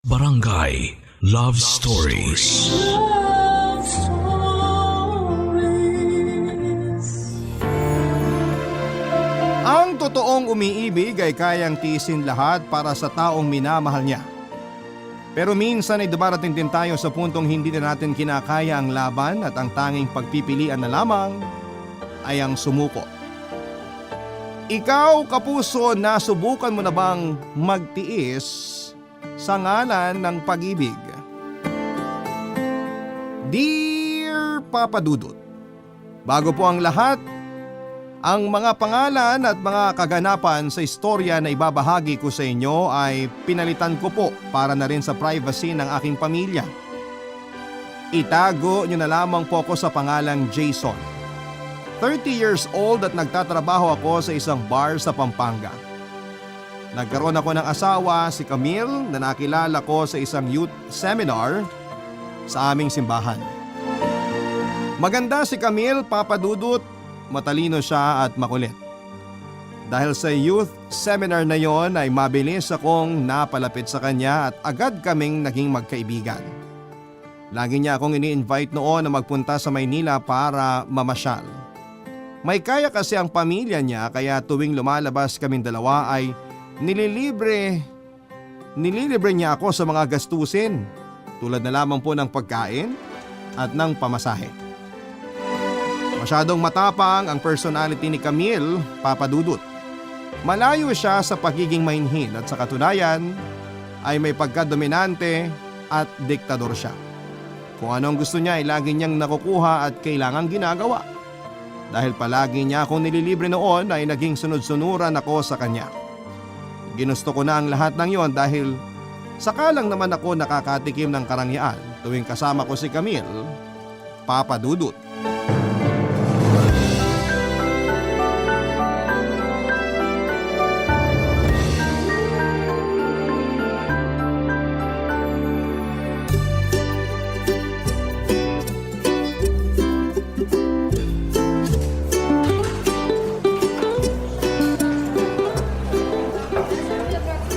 Barangay Love Stories. Love Stories. Ang totoong umiibig ay kayang tiisin lahat para sa taong minamahal niya. Pero minsan ay dumarating din tayo sa puntong hindi na natin kinakaya ang laban at ang tanging pagpipilian na lamang ay ang sumuko. Ikaw, kapuso, nasubukan mo na bang magtiis sa ngalan ng pag-ibig? Dear Papa Dudut, bago po ang lahat, ang mga pangalan at mga kaganapan sa istorya na ibabahagi ko sa inyo ay pinalitan ko po para na rin sa privacy ng aking pamilya. Itago nyo na lamang po ako sa pangalang Jason. 30 years old at nagtatrabaho ako sa isang bar sa Pampanga. Nagkaroon ako ng asawa, si Camille, na nakilala ko sa isang youth seminar sa aming simbahan. Maganda si Camille, Papa Dudut, matalino siya at makulit. Dahil sa youth seminar na yon ay mabilis akong napalapit sa kanya at agad kaming naging magkaibigan. Lagi niya akong ini-invite noon na magpunta sa Maynila para mamasyal. May kaya kasi ang pamilya niya kaya tuwing lumalabas kaming dalawa ay nililibre niya ako sa mga gastusin tulad na lamang po ng pagkain at ng pamasahe. Masyadong matapang ang personality ni Camille, Papa Dudut. Malayo siya sa pagiging mainhin at sa katunayan ay may pagkadominante at diktador siya. Kung anong gusto niya ay lagi niyang nakukuha at kailangang ginagawa. Dahil palagi niya akong nililibre noon ay naging sunod-sunuran ako sa kanya. Ginusto ko na ang lahat ng yon dahil sakalang naman ako nakakatikim ng karangyaan tuwing kasama ko si Camille, Papa Dudut.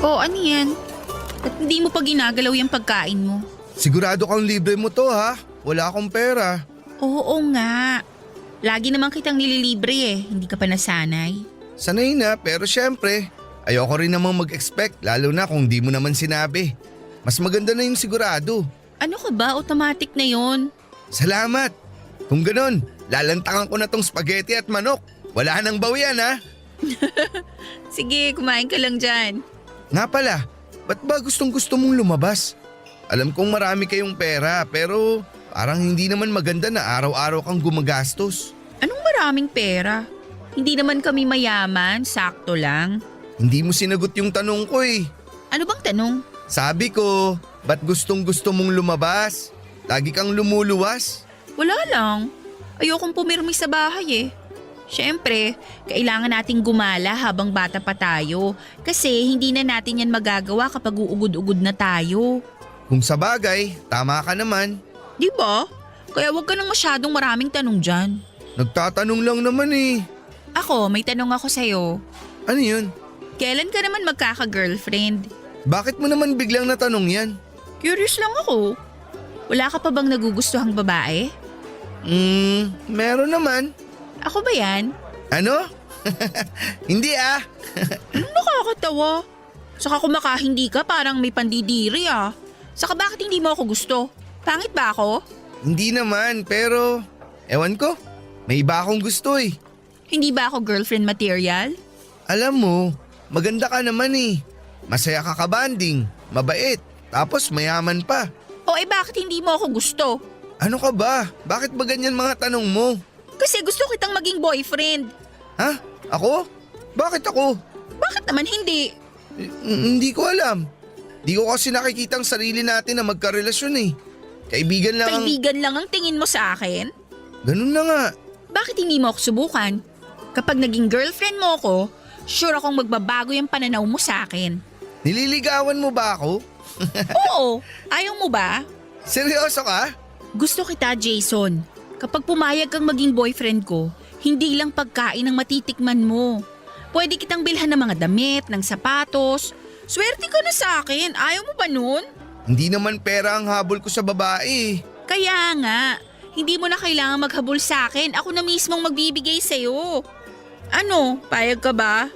Oh, ano yan? Ba't hindi mo pa ginagalaw yung pagkain mo? Sigurado kang libre mo to ha? Wala akong pera. Oo nga. Lagi naman kitang nililibre eh. Hindi ka pa nasanay. Sanay na pero syempre, ayoko rin namang mag-expect lalo na kung di mo naman sinabi. Mas maganda na yung sigurado. Ano ka ba? Automatic na yon. Salamat. Kung ganon, lalantakan ko na tong spaghetti at manok. Wala nang bawian ha? Sige, kumain ka lang dyan. Nga pala, ba't ba gustong gusto mong lumabas? Alam kong marami kayong pera pero parang hindi naman maganda na araw-araw kang gumagastos. Anong maraming pera? Hindi naman kami mayaman, sakto lang. Hindi mo sinagot yung tanong ko eh. Ano bang tanong? Sabi ko, ba't gustong gusto mong lumabas? Lagi kang lumuluwas. Wala lang. Ayokong pumirmi sa bahay eh. Siyempre, kailangan nating gumala habang bata pa tayo kasi hindi na natin yan magagawa kapag uugod-ugod na tayo. Kung sa bagay, tama ka naman. Di ba? Kaya wag ka nang masyadong maraming tanong dyan. Nagtatanong lang naman eh. Ako, may tanong ako sa'yo. Ano yun? Kailan ka naman magkaka-girlfriend? Bakit mo naman biglang natanong yan? Curious lang ako. Wala ka pa bang nagugustuhang babae? Meron naman. Ako ba yan? Ano? Hindi ah. Anong nakakatawa? Saka kung hindi ka, parang may pandidiri ah. Saka bakit hindi mo ako gusto? Pangit ba ako? Hindi naman pero ewan ko. May iba akong gusto eh. Hindi ba ako girlfriend material? Alam mo, maganda ka naman eh. Masaya ka kabanding, mabait, tapos mayaman pa. O bakit hindi mo ako gusto? Ano ka ba? Bakit ba ganyan mga tanong mo? Kasi gusto kitang maging boyfriend. Ha? Ako? Bakit ako? Bakit naman hindi? Hindi ko alam. Di ko kasi nakikita ang sarili natin na magkarelasyon eh. Kaibigan lang Kaibigan lang ang tingin mo sa akin? Ganun na nga. Bakit hindi mo ako subukan? Kapag naging girlfriend mo ako, sure akong magbabago yung pananaw mo sa akin. Nililigawan mo ba ako? Oo, ayaw mo ba? Seryoso ka? Gusto kita, Jason. Kapag pumayag kang maging boyfriend ko, hindi lang pagkain ang matitikman mo. Pwede kitang bilhan ng mga damit, ng sapatos. Swerte ka na sa akin. Ayaw mo ba nun? Hindi naman pera ang habol ko sa babae. Kaya nga, hindi mo na kailangan maghabol sa akin. Ako na mismong magbibigay sa'yo. Ano, payag ka ba?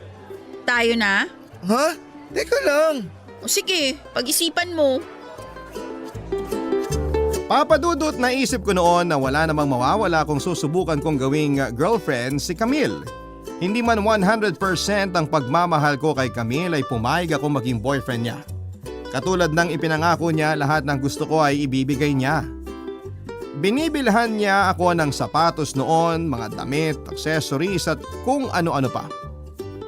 Tayo na? Ha? Teka lang. O sige, pag-isipan mo. Papadudot, naisip ko noon na wala namang mawawala kung susubukan kong gawing girlfriend si Camille. Hindi man 100% ang pagmamahal ko kay Camille ay pumayag ako maging boyfriend niya. Katulad ng ipinangako niya, lahat ng gusto ko ay ibibigay niya. Binibilhan niya ako ng sapatos noon, mga damit, accessories at kung ano-ano pa.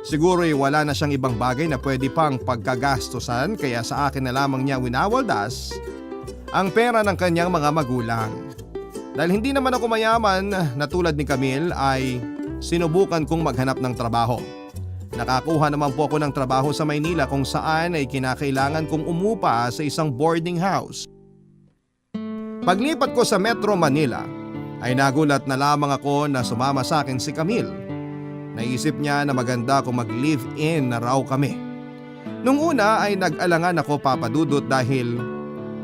Siguro wala na siyang ibang bagay na pwede pang pagkagastusan kaya sa akin na lamang niya winawaldas ang pera ng kanyang mga magulang. Dahil hindi naman ako mayaman na tulad ni Camille ay sinubukan kong maghanap ng trabaho. Nakakuha naman po ako ng trabaho sa Maynila kung saan ay kinakailangan kong umupa sa isang boarding house. Paglipat ko sa Metro Manila ay nagulat na lamang ako na sumama sa akin si Camille. Naisip niya na maganda kung mag-live-in na raw kami. Nung una ay nag-alangan ako, Papadudot, dahil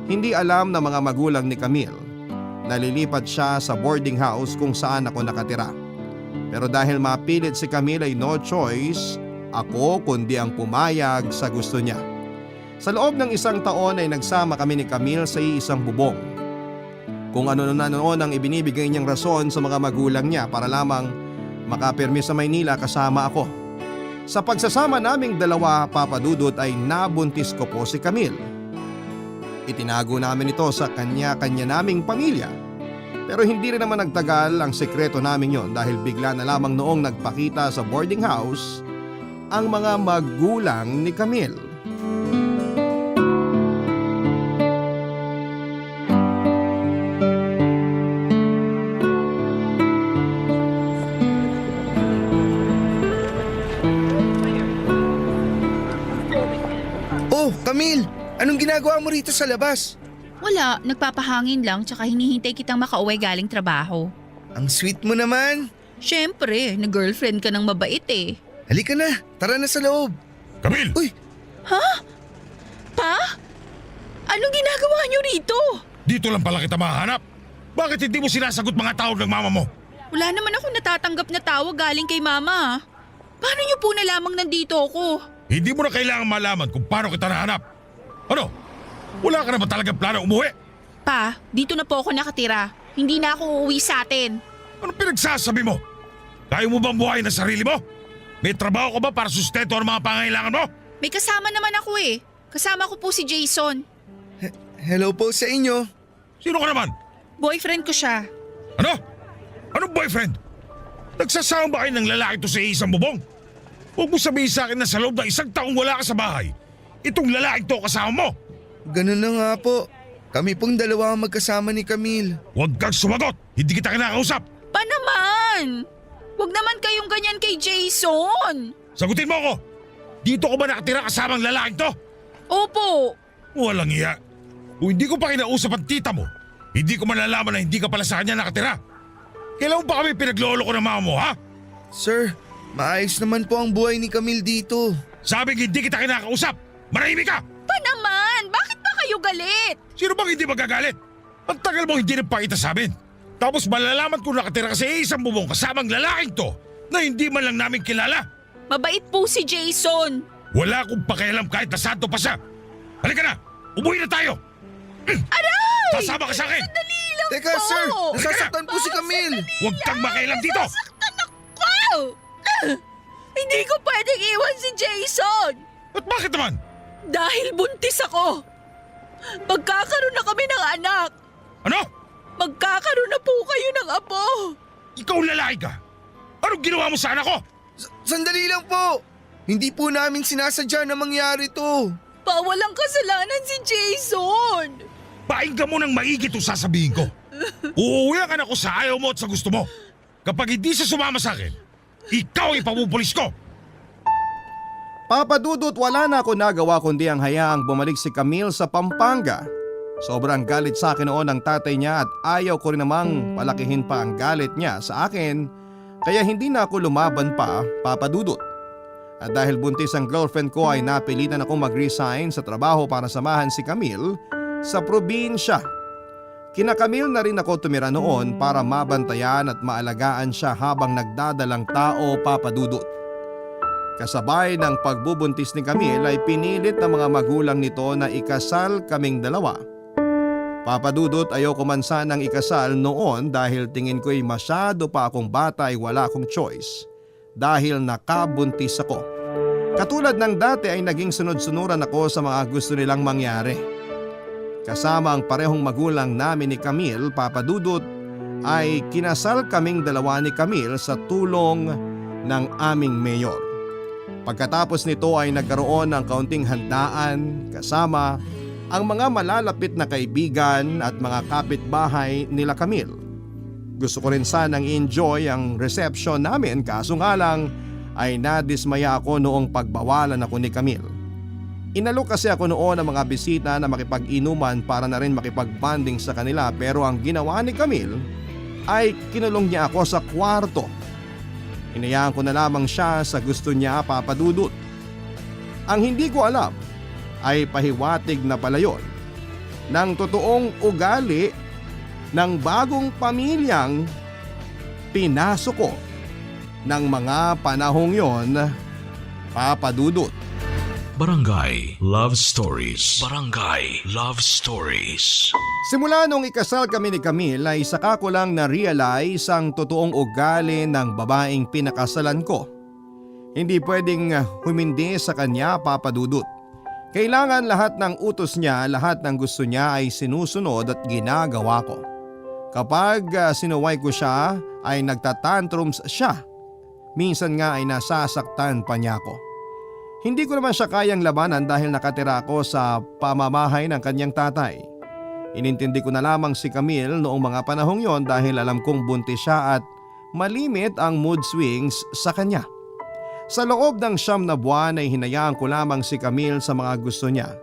hindi alam ng mga magulang ni Camille na lilipat siya sa boarding house kung saan ako nakatira. Pero dahil mapilit si Camille ay no choice ako kundi ang pumayag sa gusto niya. Sa loob ng 1 taon ay nagsama kami ni Camille sa isang bubong. Kung ano na noon ang ibinibigay niyang rason sa mga magulang niya para lamang makapirmi sa Maynila kasama ako. Sa pagsasama naming dalawa, Papadudot, ay nabuntis ko po si Camille. Itinago namin ito sa kanya-kanya naming pamilya. Pero hindi rin naman nagtagal ang sekreto namin yon dahil bigla na lamang noong nagpakita sa boarding house ang mga magulang ni Camille. Oh, Camille! Anong ginagawa mo rito sa labas? Wala, nagpapahangin lang tsaka hinihintay kitang makauwi galing trabaho. Ang sweet mo naman. Syempre, na-girlfriend ka ng mabait eh. Halika na, tara na sa loob. Camille! Uy, Pa? Anong ginagawa niyo rito? Dito lang pala kita mahanap. Bakit hindi mo sinasagot mga tawag ng mama mo? Wala naman ako natatanggap na tawag galing kay mama. Paano niyo po nalamang nandito ako? Hindi mo na kailangan malaman kung paano kita nahanap. Ano? Wala ka na ba talagang plano umuwi? Pa, dito na po ako nakatira. Hindi na ako uuwi sa atin. Ano pinagsasabi mo? Kaya mo bang buhayin ang sarili mo? May trabaho ka ba para sustento ang mga pangailangan mo? May kasama naman ako eh. Kasama ko po si Jason. hello po sa inyo. Sino ka naman? Boyfriend ko siya. Ano? Anong boyfriend? Nagsasama ba kayo ng lalaki to sa isang bubong? Huwag mo sabihin sa akin na sa loob ng 1 taong wala ka sa bahay. Itong lalaki to kasama mo. Ganun na nga po. Kami pong dalawa ang magkasama ni Camille. Huwag kang sumagot. Hindi kita kinakausap. Pa naman! Huwag naman kayong ganyan kay Jason. Sagutin mo ako. Dito ko ba nakatira kasama ang lalaki to? Opo. Walang iya. Kung hindi ko pa kinausap ang tita mo, hindi ko malalaman na hindi ka pala sa kanya nakatira. Kailan ba kami pinaglolo ko ng mama mo, ha? Sir, maayos naman po ang buhay ni Camille dito. Sabing hindi kita kinakausap. Marahimik ka! Pa naman! Bakit ba kayo galit? Sino bang hindi magagalit? Ang tagal mo hindi nagpakita sa amin. Tapos malalaman kung nakatira ka sa isang bubong kasamang lalaking to na hindi man lang namin kilala. Mabait po si Jason. Wala akong pakialam kahit na santo pa siya. Halika na! Umuwi na tayo! Aray! Sasama ka sa akin! Sandali lang Teka po! sir, nasasaktan po si Camille. Huwag kang makialam dito! Nasasaktan ako! Hindi ko pwedeng iwan si Jason! At bakit naman? Dahil buntis ako. Magkakaroon na kami ng anak. Ano? Magkakaroon na po kayo ng apo. Ikaw lalaki ka! Anong ginawa mo sa anak ko? Sandali lang po. Hindi po namin sinasadya na mangyari to. Walang kasalanan si Jason. Pakinggan mo ng maigi itong sasabihin ko. Uuwi ang anak ko sa ayaw mo at sa gusto mo. Kapag hindi siya sumama sa akin, ikaw ay papupulis ko. Papadudot, wala na ako nagawa kundi ang hayaang bumalik si Camille sa Pampanga. Sobrang galit sa akin noon ang tatay niya at ayaw ko rin namang palakihin pa ang galit niya sa akin, kaya hindi na ako lumaban pa, Papadudot. At dahil buntis ang girlfriend ko ay napilitan akong mag-resign sa trabaho para samahan si Camille sa probinsya. Kina Camille na rin ako tumira noon para mabantayan at maalagaan siya habang nagdadalang tao, Papa Dudut. Kasabay ng pagbubuntis ni Camille ay pinilit ng mga magulang nito na ikasal kaming dalawa. Papa Dudut, ayoko man sanang ikasal noon dahil tingin ko'y masyado pa akong bata ay wala akong choice dahil nakabuntis ako. Katulad ng dati ay naging sunod-sunuran ako sa mga gusto nilang mangyari. Kasama ang parehong magulang namin ni Camille, Papa Dudut, ay kinasal kaming dalawa ni Camille sa tulong ng aming mayor. Pagkatapos nito ay nagkaroon ng kaunting handaan kasama ang mga malalapit na kaibigan at mga kapitbahay nila Camille. Gusto ko rin sanang enjoy ang reception namin kaso nga lang ay nadismaya ako noong pagbawalan ako ni Camille. Inalok kasi ako noon ng mga bisita na makipag-inuman para na rin makipag-bonding sa kanila pero ang ginawa ni Camille ay kinulong niya ako sa kwarto. Hinayaan ko na lamang siya sa gusto niya, Papa Dudut. Ang hindi ko alam ay pahiwatig na pala yun ng totoong ugali ng bagong pamilyang pinasok ko ng mga panahong yon, Papa Dudut. Barangay Love Stories. Barangay Love Stories. Simula nung ikasal kami ni Camille ay saka ko lang na-realize ang totoong ugali ng babaeng pinakasalan ko. Hindi pwedeng humindi sa kanya, Papa Dudut. Kailangan lahat ng utos niya, lahat ng gusto niya ay sinusunod at ginagawa ko. Kapag sinuway ko siya ay nagtatantrums siya. Minsan nga ay nasasaktan pa niya ako. Hindi ko naman siya kayang labanan dahil nakatira ako sa pamamahay ng kanyang tatay. Inintindi ko na lamang si Camille noong mga panahong yon dahil alam kong buntis siya at malimit ang mood swings sa kanya. Sa loob ng 9 na buwan ay hinayaan ko lamang si Camille sa mga gusto niya.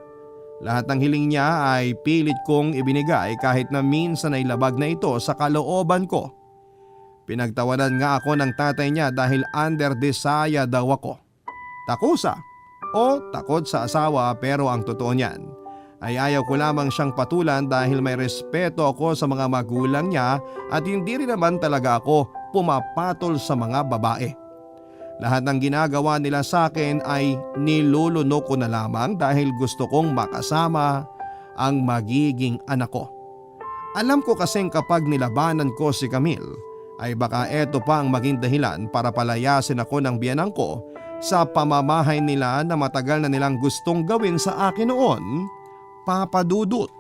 Lahat ng hiling niya ay pilit kong ibinigay kahit na minsan ay labag na ito sa kalooban ko. Pinagtawanan nga ako ng tatay niya dahil under desaya daw ako. Takusa o takot sa asawa pero ang totoo niyan ay ayaw ko lamang siyang patulan dahil may respeto ako sa mga magulang niya at hindi rin naman talaga ako pumapatol sa mga babae. Lahat ng ginagawa nila sa akin ay nilulunok ko na lamang dahil gusto kong makasama ang magiging anak ko. Alam ko kasing kapag nilabanan ko si Camille ay baka eto pa ang maging dahilan para palayasin ako ng biyanang ko sa pamamahay nila na matagal na nilang gustong gawin sa akin noon, Papa Dudut.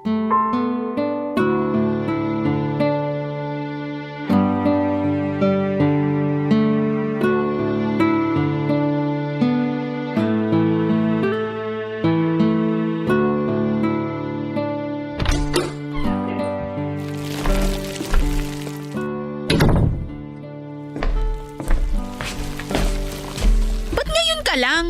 Lang.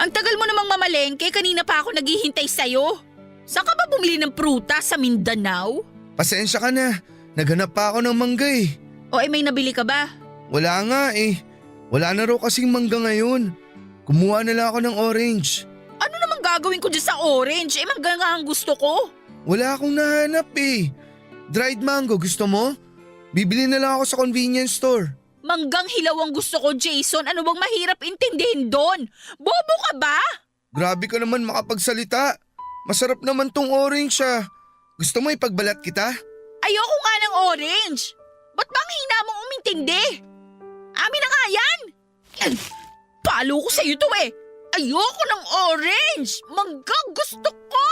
Ang tagal mo namang mamalengke, kanina pa ako naghihintay sa'yo. Saan ka ba bumili ng prutas sa Mindanao? Pasensya ka na, naghanap pa ako ng mangga eh. O may nabili ka ba? Wala nga eh. Wala na raw kasing mangga ngayon. Kumuha na lang ako ng orange. Ano namang gagawin ko dyan sa orange? Mangga nga ang gusto ko. Wala akong nahanap eh. Dried mango, gusto mo? Bibili na lang ako sa convenience store. Manggang hilaw ang gusto ko, Jason. Ano bang mahirap intindihin doon? Bobo ka ba? Grabe ka naman makapagsalita. Masarap naman tong orange ah. Gusto mo ipagbalat kita? Ayoko nga ng orange. Ba't bang hina mong umintindi? Amin na nga yan. Palo ko sa'yo to eh. Ayoko ng orange. Manggang gusto ko.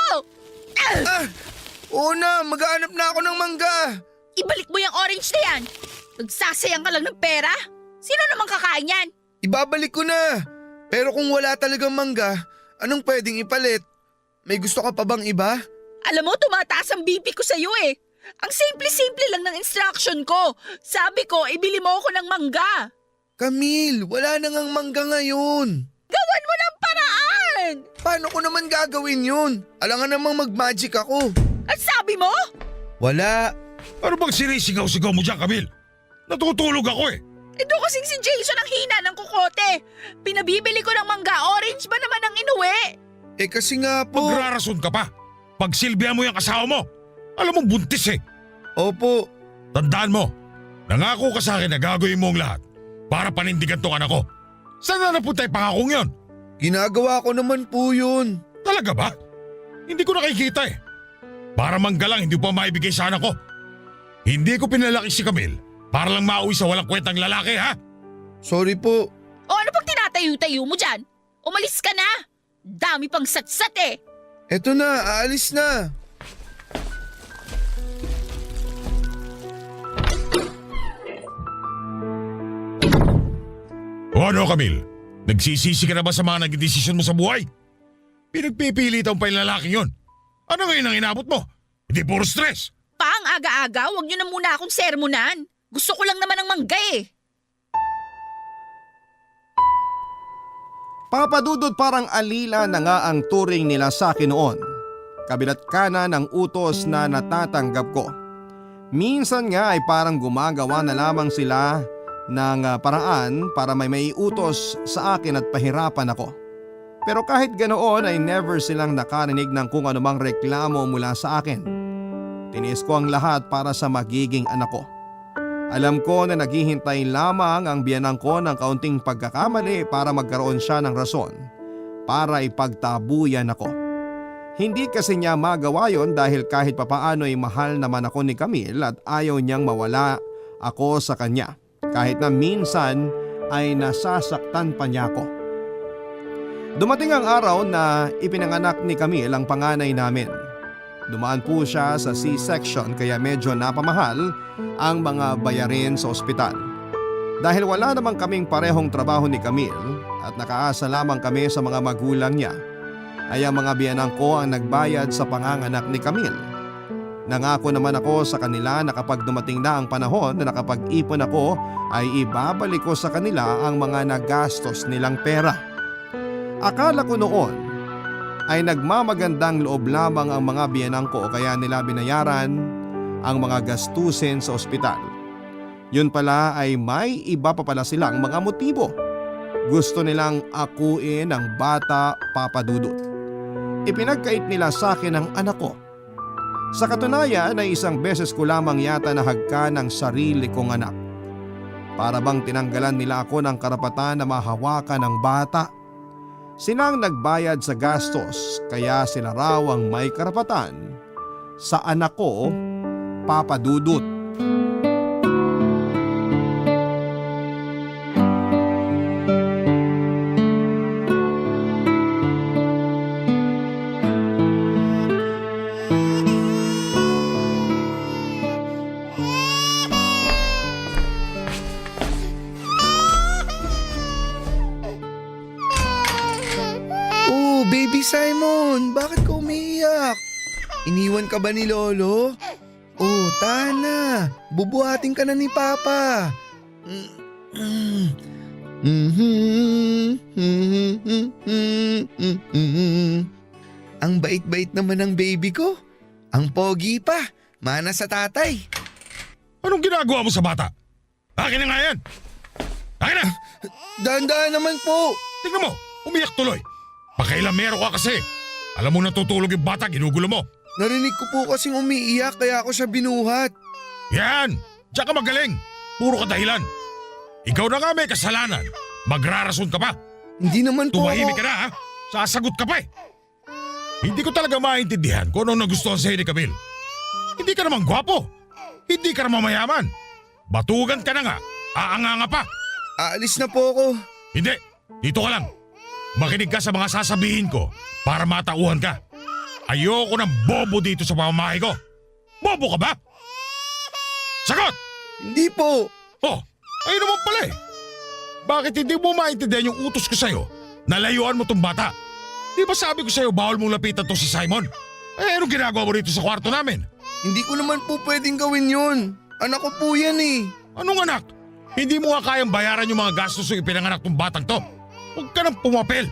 Oo na, maghahanap na ako ng mangga. Ibalik mo yung orange na yan. Nagsasayang ka lang ng pera? Sino namang kakain yan? Ibabalik ko na. Pero kung wala talagang mangga, anong pwedeng ipalit? May gusto ka pa bang iba? Alam mo, tumataas ang BP ko sa'yo eh. Ang simple-simple lang ng instruction ko. Sabi ko, ibili mo ako ng mangga. Camille, wala na ngang mangga ngayon. Gawan mo ng paraan! Paano ko naman gagawin yun? Alangan namang mag-magic ako. At sabi mo? Wala. Ano bang sinisigaw-sigaw mo dyan, Camille? Natutulog ako eh. Ito kasing si Jason ang hina ng kukote. Pinabibili ko ng mangga, orange ba naman ang inuwi? Eh kasi nga po. Magrarason ka pa. Pagsilbihan mo yung asawa mo. Alam mo buntis eh. Opo. Tandaan mo, nangako ka sa akin na gagawin mo ang lahat para panindigan tong anak ko. Saan na napunta yung pangakong yon? Ginagawa ko naman po yun. Talaga ba? Hindi ko nakikita eh. Para manggalang hindi pa maibigay sa anak ko. Hindi ko pinalaki si Camille para lang mauwi sa walang kwentang lalaki ha? Sorry po. O ano pag tinatayo-tayo mo dyan? Umalis ka na! Dami pang satsat eh! Eto na, aalis na. O ano Camille? Nagsisisi ka na ba sa mga naging desisyon mo sa buhay? Pinagpipilitan pa yung lalaking yon. Ano ngayon ang inabot mo? Hindi puro stress. Pang aga-aga, huwag niyo na muna akong sermonan. Gusto ko lang naman ng mangga eh. Papadudot parang alila na nga ang turing nila sa akin noon. Kabilat kanan ang utos na natatanggap ko. Minsan nga ay parang gumagawa na lamang sila ng paraan para may maiutos sa akin at pahirapan ako. Pero kahit ganoon ay never silang nakarinig ng kung anumang reklamo mula sa akin. Tiniis ko ang lahat para sa magiging anak ko. Alam ko na naghihintay lamang ang biyanang ko ng kaunting pagkakamali para magkaroon siya ng rason para ipagtabuyan ako. Hindi kasi niya magawa yon dahil kahit papaano ay mahal naman ako ni Camille at ayaw niyang mawala ako sa kanya. Kahit na minsan ay nasasaktan pa niya ako. Dumating ang araw na ipinanganak ni Camille ang panganay namin. Dumaan po siya sa C-section kaya medyo napamahal ang mga bayarin sa ospital. Dahil wala namang kaming parehong trabaho ni Camille at nakaasa lamang kami sa mga magulang niya, ay ang mga biyanang ko ang nagbayad sa panganganak ni Camille. Nangako naman ako sa kanila na kapag dumating na ang panahon na nakapag-ipon ako ay ibabalik ko sa kanila ang mga nagastos nilang pera. Akala ko noon ay nagmamagandang loob lamang ang mga biyanang ko kaya nila binayaran ang mga gastusin sa ospital. Yun pala ay may iba pa pala silang mga motibo. Gusto nilang akuin ang bata papadudot. Ipinagkait nila sa akin ang anak ko. Sa katunayan ay isang beses ko lamang yata nahagka ng sarili kong anak. Para bang tinanggalan nila ako ng karapatan na mahawakan ng bata. Silang nagbayad sa gastos kaya sila raw ang may karapatan sa anak ko, papadudot. Oh, baby Simon, bakit ka umiiyak? Iniwan ka ba ni Lolo? Oh, tana, bubuhatin ka na ni Papa. Ang bait-bait naman ng baby ko. Ang pogi pa, mana sa tatay. Anong ginagawa mo sa bata? Akin na nga yan! Akin na! Dahan-dahan naman po. Tingnan mo, umiyak tuloy. Pakailamero ka kasi. Alam mo natutulog yung bata, ginugulo mo. Narinig ko po kasing umiiyak kaya ako siya binuhat. Yan! Diyan ka magaling! Puro ka dahilan. Ikaw na nga may kasalanan. Magrarason ka pa. Hindi naman po Tumahimik ako. ka na ha? Sasagot ka pa eh. Hindi ko talaga maintindihan kung ano nagustuhan sa'yo ni Camille. Hindi ka naman gwapo. Hindi ka naman mayaman. Batugan ka na nga. Aanganga pa. Aalis na po ako. Hindi. Dito ka lang. Makinig ka sa mga sasabihin ko para matauhan ka. Ayoko ng bobo dito sa pamamahay ko. Bobo ka ba? Sagot! Hindi po. Oh, ayun naman pala eh. Bakit hindi mo maintindihan yung utos ko sa'yo na layuan mo tong bata? Di ba sabi ko sa'yo bawal mong lapitan to si Simon? Eh anong ginagawa mo rito sa kwarto namin? Hindi ko naman po pwedeng gawin yun. Anak ko po yan eh. Anong anak? Hindi mo nga kayang bayaran yung mga gastos yung ipinanganak tong batang to. Huwag ka nang pumapel.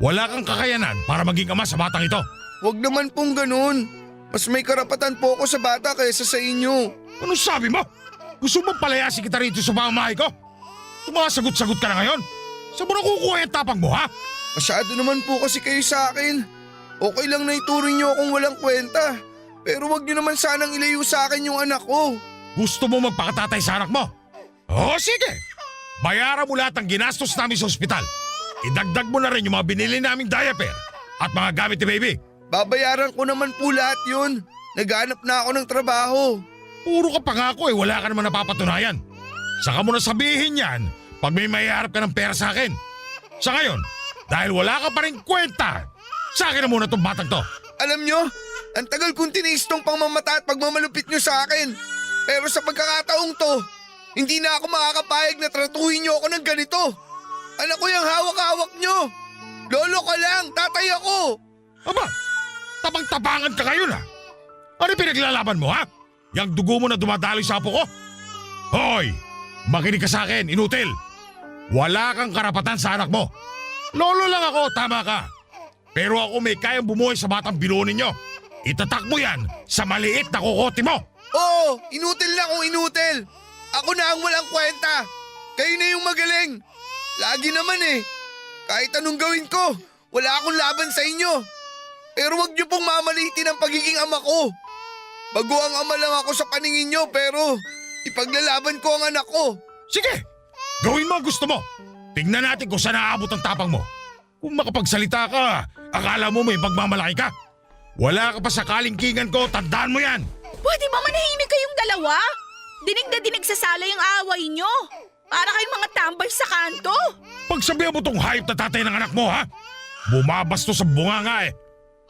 Wala kang kakayanan para maging ama sa batang ito. Huwag naman pong ganun. Mas may karapatan po ako sa bata kaysa sa inyo. Anong sabi mo? Gusto mong palayasin kita rito sa pamamahay ko? Sumasagot-sagot ka na ngayon? Saan mo nakukuha yung tapang mo ha? Masyado naman po kasi kayo sa akin. Okay lang na ituring niyo akong walang kwenta. Pero wag niyo naman sanang ilayo sa akin yung anak ko. Gusto mo magpakatatay sa anak mo? Oo, sige. Bayaran mo lahat ng ginastos namin sa ospital. Idagdag mo na rin yung mga binili naming diaper at mga gamit ni baby. Babayaran ko naman po lahat yun. Naghanap na ako ng trabaho. Puro ka pangako wala ka naman napapatunayan. Saka mo na sabihin yan pag may mahiharap ka ng pera sa akin. Sa ngayon, dahil wala ka pa rin kwenta, sa akin na muna tong batang to. Alam nyo, ang tagal kong tiniis tong pangmamata at pagmamalupit nyo sa akin. Pero sa pagkakataong to, hindi na ako makakapayag na tratuhin nyo ako ng ganito. Anak ko yung hawak-hawak nyo. Lolo ka lang, tatay ako. Aba, tabang-tabangan ka ngayon ha? Ano pinaglalaban mo ha? Yang dugo mo na dumadaloy sa apo ko? Hoy, makinig ka sa akin, inutil. Wala kang karapatan sa anak mo. Lolo lang ako, tama ka. Pero ako may kayang bumuhay sa batang binuo ninyo. Itatak mo yan sa maliit na kukote mo. Oo, inutil na kung inutil. Ako na ang walang kwenta. Kayo na yung magaling. Lagi naman eh. Kahit anong gawin ko, wala akong laban sa inyo. Pero wag niyo pong mamaliitin ang pagiging ama ko. Bago ang ama lang ako sa paningin niyo pero ipaglalaban ko ang anak ko. Sige, gawin mo ang gusto mo. Tingnan natin kung saan aabot ang tapang mo. Kung makapagsalita ka, akala mo may pagmamalaki ka. Wala ka pa sa kalingkingan ko, tandaan mo yan. Pwede ba manahimik kayong dalawa? Dinig na dinig sa sala yung away nyo. Para kayong mga tambay sa kanto. Pagsabihan mo tong hayop na tatay ng anak mo ha? Bumabas to sa bunganga eh.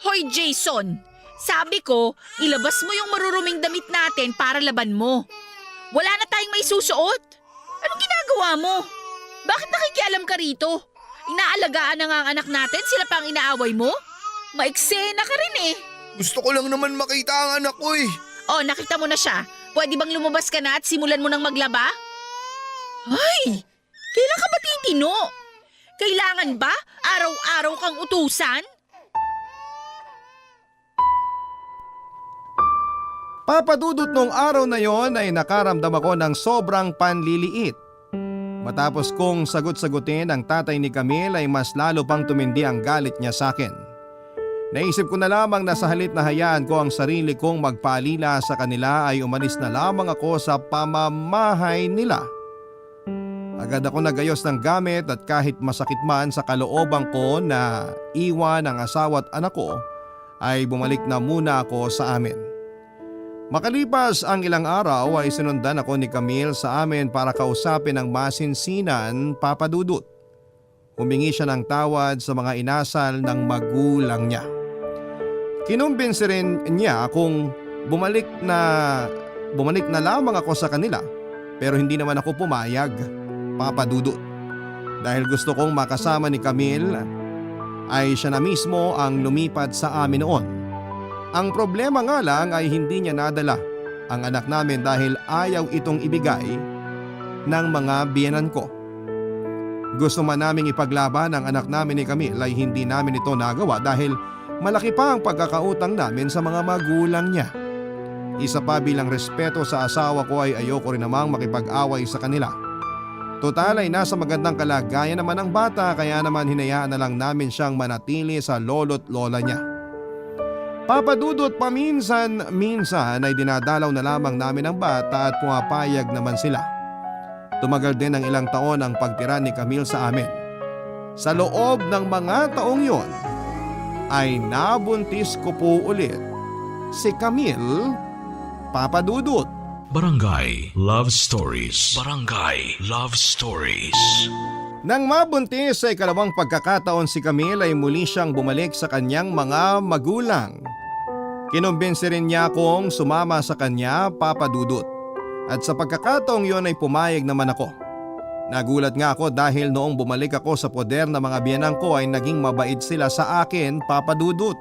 Hoy Jason, sabi ko, ilabas mo yung maruruming damit natin para laban mo. Wala na tayong may susuot. Anong ginagawa mo? Bakit nakikialam ka rito? Inaalagaan na nga ang anak natin, sila pa ang inaaway mo? Maiksena ka rin eh. Gusto ko lang naman makita ang anak ko eh. Oh, nakita mo na siya. Pwede bang lumabas ka na at simulan mo ng maglaba? Ay, kailan ka ba titino? Kailangan ba araw-araw kang utusan? Papadudot nung araw na yon ay nakaramdam ako ng sobrang panliliit. Matapos kong sagot-sagutin ang tatay ni Camille ay mas lalo pang tumindi ang galit niya sa akin. Naisip ko na lamang na sa halip na hayaan ko ang sarili kong magpaalila sa kanila ay umalis na lamang ako sa pamamahay nila. Agad ako nagayos ng gamit at kahit masakit man sa kalooban ko na iwan ang asawa at anak ko ay bumalik na muna ako sa amin. Makalipas ang ilang araw ay sinundan ako ni Camille sa amin para kausapin ang masinsinan papadudot. Humingi siya ng tawad sa mga inasal ng magulang niya. Kinumbinsi rin niya akong bumalik na lamang ako sa kanila pero hindi naman ako pumayag, papadudot. Dahil gusto kong makasama ni Camille ay siya na mismo ang lumipat sa amin noon. Ang problema nga lang ay hindi niya nadala ang anak namin dahil ayaw itong ibigay ng mga biyenan ko. Gusto man naming ipaglaban ang anak namin ni Camille ay hindi namin ito nagawa dahil malaki pa ang pagkakautang namin sa mga magulang niya. Isa pa bilang respeto sa asawa ko ay ayoko rin namang makipag-away sa kanila. Total ay nasa magandang kalagayan naman ang bata kaya naman hinayaan na lang namin siyang manatili sa lolo't lola niya. Papadudot paminsan-minsan ay dinadalaw na lamang namin ang bata at pumapayag naman sila. Tumagal din ng ilang taon ang pagtira ni Camille sa amin. Sa loob ng mga taong yon ay nabuntis ko po ulit si Camille, papadudot. Barangay Love Stories. Barangay Love Stories. Nang mabuntis sa ikalawang pagkakataon si Camille ay muli siyang bumalik sa kanyang mga magulang. Kinumbinsi rin niya akong sumama sa kanya, papadudot. At sa pagkakataong yon ay pumayag naman ako. Nagulat nga ako dahil noong bumalik ako sa poder na mga biyenan ko ay naging mabait sila sa akin, papadudot.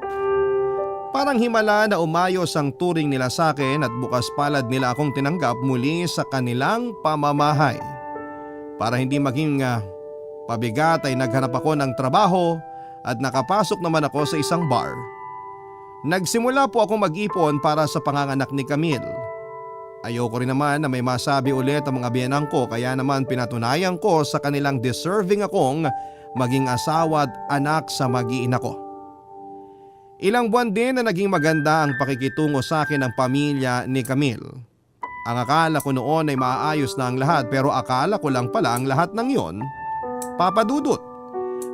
Parang himala na umayos ang turing nila sa akin at bukas palad nila akong tinanggap muli sa kanilang pamamahay. Para hindi maging pabigat ay naghanap ako ng trabaho at nakapasok naman ako sa isang bar. Nagsimula po akong mag-ipon para sa panganganak ni Camille. Ayoko rin naman na may masabi ulit ang mga biyenan ko kaya naman pinatunayan ko sa kanilang deserving akong maging asawa at anak sa mag-iina ko. Ilang buwan din na naging maganda ang pakikitungo sa akin ng pamilya ni Camille. Ang akala ko noon ay maayos na ang lahat pero akala ko lang pala ang lahat ng yon, Papa Dudut.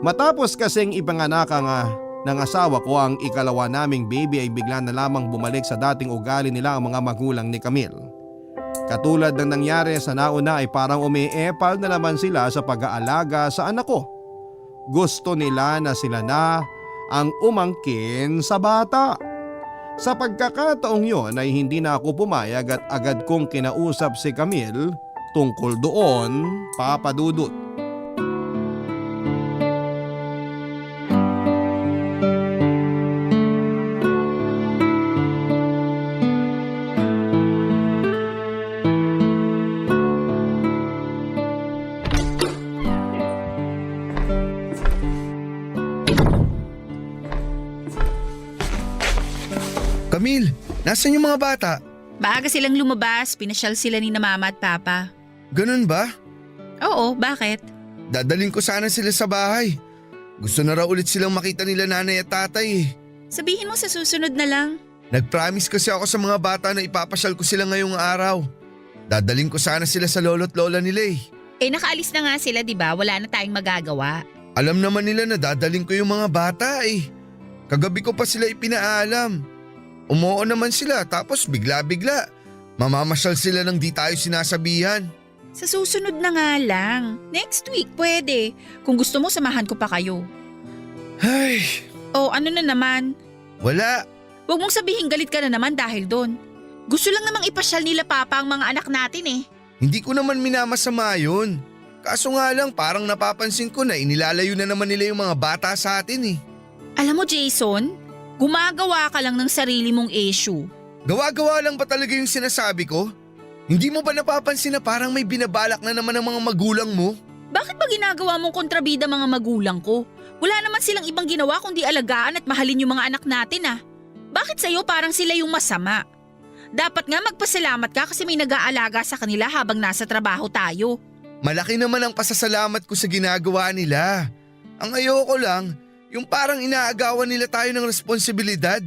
Matapos kasing ipanganak ng asawa ko ang ikalawa naming baby ay bigla na lamang bumalik sa dating ugali nila ang mga magulang ni Camille. Katulad ng nangyari sa nauna ay parang umiepal na naman sila sa pag-aalaga sa anak ko. Gusto nila na sila na ang umangkin sa bata. Sa pagkakataong yon ay hindi na ako pumayag at agad kong kinausap si Camille tungkol doon, Papa Dudut. Camille, nasan yung mga bata? Maaga silang lumabas, pinasyal sila ni na mama at papa. Ganun ba? Oo, bakit? Dadalhin ko sana sila sa bahay. Gusto na raw ulit silang makita nila nanay at tatay eh. Sabihin mo sa susunod na lang. Nag-promise kasi ako sa mga bata na ipapasyal ko sila ngayong araw. Dadalhin ko sana sila sa lolo't lola nila eh. Nakaalis na nga sila, di ba? Wala na tayong magagawa. Alam naman nila na dadalhin ko yung mga bata eh. Kagabi ko pa sila ipinaalam. Umuo naman sila tapos bigla-bigla. Mamamasyal sila nang di tayo sinasabihan. Sa susunod na nga lang. Next week, pwede. Kung gusto mo, samahan ko pa kayo. Ay, O ano na naman? wala. Huwag mong sabihin galit ka na naman dahil doon. Gusto lang namang ipasyal nila papa ang mga anak natin eh. Hindi ko naman minamasama yun. Kaso nga lang parang napapansin ko na inilalayo na naman nila yung mga bata sa atin eh. Alam mo Jason, gumagawa ka lang ng sarili mong issue. Gawa-gawa lang ba talaga yung sinasabi ko? Hindi mo ba napapansin na parang may binabalak na naman ang mga magulang mo? Bakit ba ginagawa mong kontrabida mga magulang ko? Wala naman silang ibang ginawa kundi alagaan at mahalin yung mga anak natin ah. Bakit sa'yo parang sila yung masama? Dapat nga magpasalamat ka kasi may nag-aalaga sa kanila habang nasa trabaho tayo. Malaki naman ang pasasalamat ko sa ginagawa nila. Ang ayoko lang, yung parang inaagawan nila tayo ng responsibilidad.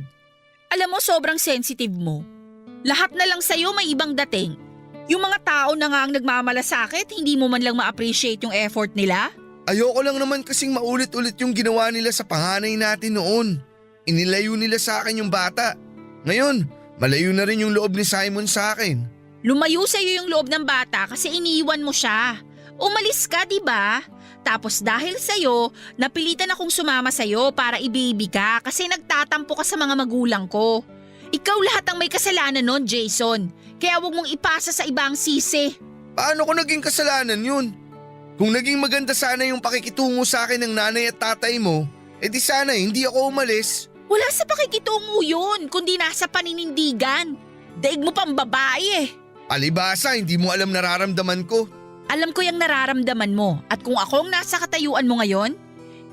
Alam mo sobrang sensitive mo. Lahat na lang sa'yo may ibang dating. Yung mga tao na nga ang nagmamalasakit, hindi mo man lang ma-appreciate yung effort nila? Ayoko lang naman kasing maulit-ulit yung ginawa nila sa panganay natin noon. Inilayo nila sa akin yung bata. Ngayon, malayo na rin yung loob ni Simon sa akin. Lumayo sa'yo yung loob ng bata kasi iniiwan mo siya. Umalis ka, di ba? Tapos dahil sa'yo, napilitan akong sumama sa'yo para i-baby ka kasi nagtatampo ka sa mga magulang ko. Ikaw lahat ang may kasalanan nun, Jason. Kaya huwag mong ipasa sa ibang sisi. Paano ko naging kasalanan yun? Kung naging maganda sana yung pakikitungo sa akin ng nanay at tatay mo, edi sana hindi ako umalis. Wala sa pakikitungo yun, kundi nasa paninindigan. Daig mo pang babae eh. Alibasa, hindi mo alam nararamdaman ko. Alam ko yung nararamdaman mo at kung ako ang nasa katayuan mo ngayon,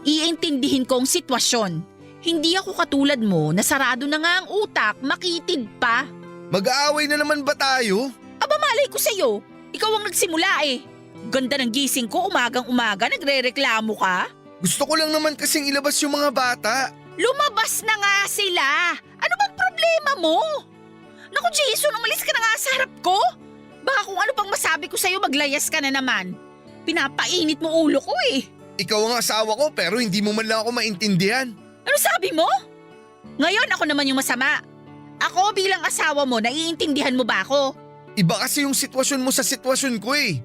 iintindihin ko ang sitwasyon. Hindi ako katulad mo na sarado na nga ang utak, makitid pa. Mag-aaway na naman ba tayo? Aba malay ko sa'yo, ikaw ang nagsimula eh. Ganda ng gising ko umagang-umaga, nagre-reklamo ka? Gusto ko lang naman kasing ilabas yung mga bata. Lumabas na nga sila! Ano bang problema mo? Naku Jason, umalis ka na nga sa harap ko! Baka kung ano pang masabi ko sa'yo maglayas ka na naman. Pinapainit mo ulo ko eh. Ikaw ang asawa ko pero hindi mo man lang ako maintindihan. Ano sabi mo? Ngayon ako naman yung masama. Ako bilang asawa mo, naiintindihan mo ba ako? Iba kasi yung sitwasyon mo sa sitwasyon ko eh.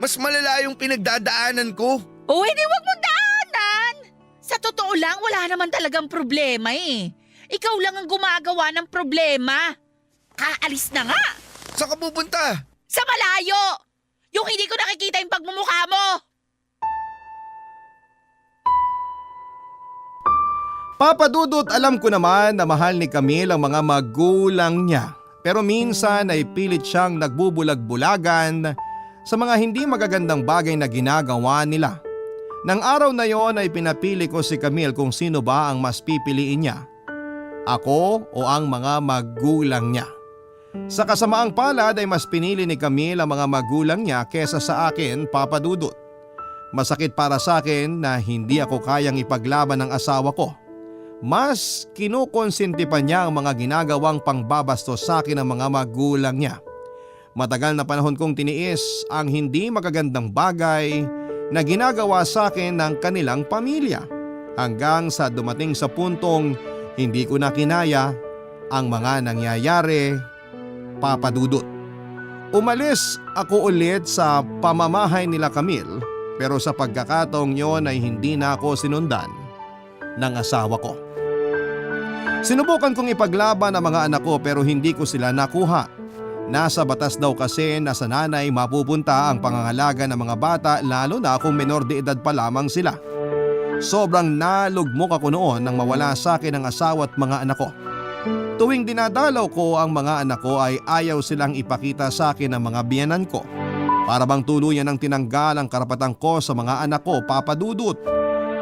Mas malala yung pinagdadaanan ko. O hindi wag mo daanan! Sa totoo lang, wala naman talagang problema eh. Ikaw lang ang gumagawa ng problema. Kaalis na nga! Saan ka pupunta? Sa malayo! Yung hindi ko nakikita yung pagmumukha mo! Papa Dudut, alam ko naman na mahal ni Camille ang mga magulang niya. Pero minsan ay pilit siyang nagbubulag-bulagan sa mga hindi magagandang bagay na ginagawa nila. Nang araw na yon ay pinapili ko si Camille kung sino ba ang mas pipiliin niya. Ako o ang mga magulang niya. Sa kasamaang palad ay mas pinili ni Camille ang mga magulang niya kesa sa akin, Papa Dudut. Masakit para sa akin na hindi ako kayang ipaglaban ng asawa ko. mas kinukonsinti pa niya ang mga ginagawang pangbabastos sa akin ng mga magulang niya. Matagal na panahon kong tiniis ang hindi magagandang bagay na ginagawa sa akin ng kanilang pamilya hanggang sa dumating sa puntong hindi ko na kinaya ang mga nangyayari, Papa Dudut. Umalis ako ulit sa pamamahay nila Camille pero sa pagkakataong yon ay hindi na ako sinundan ng asawa ko. Sinubukan kong ipaglaban ang mga anak ko pero hindi ko sila nakuha. Nasa batas daw kasi na sa nanay mapupunta ang pangangalaga ng mga bata lalo na kung menor de edad pa lamang sila. Sobrang nalugmok ako noon nang mawala sa akin ang asawa at mga anak ko. Tuwing dinadalaw ko ang mga anak ko ay ayaw silang ipakita sa akin ang mga biyenan ko. Para bang tuluyan ng tinanggal ang karapatan ko sa mga anak ko, Papa Dudut.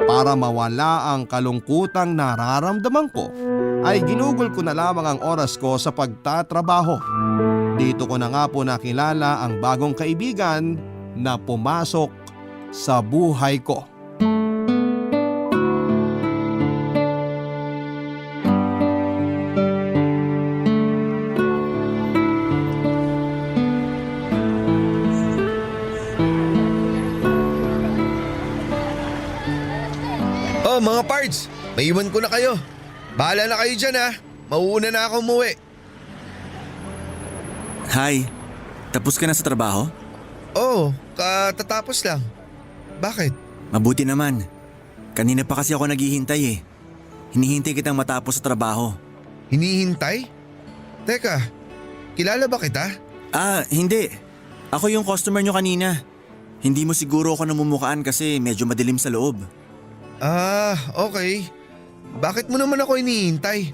Para mawala ang kalungkutang nararamdaman ko ay ginugol ko na lamang ang oras ko sa pagtatrabaho. Dito ko na nga po nakilala ang bagong kaibigan na pumasok sa buhay ko. Oh, mga pards, may iwan ko na kayo. Bahala na kayo dyan ha. Mauuna na ako umuwi. Hi, tapos ka na sa trabaho? Oo, katatapos lang. Bakit? Mabuti naman. Kanina pa kasi ako naghihintay eh. Hinihintay kitang matapos sa trabaho. Hinihintay? Teka, kilala ba kita? Hindi. Ako yung customer nyo kanina. Hindi mo siguro ako namumukaan kasi medyo madilim sa loob. Okay. Bakit mo naman ako hinihintay?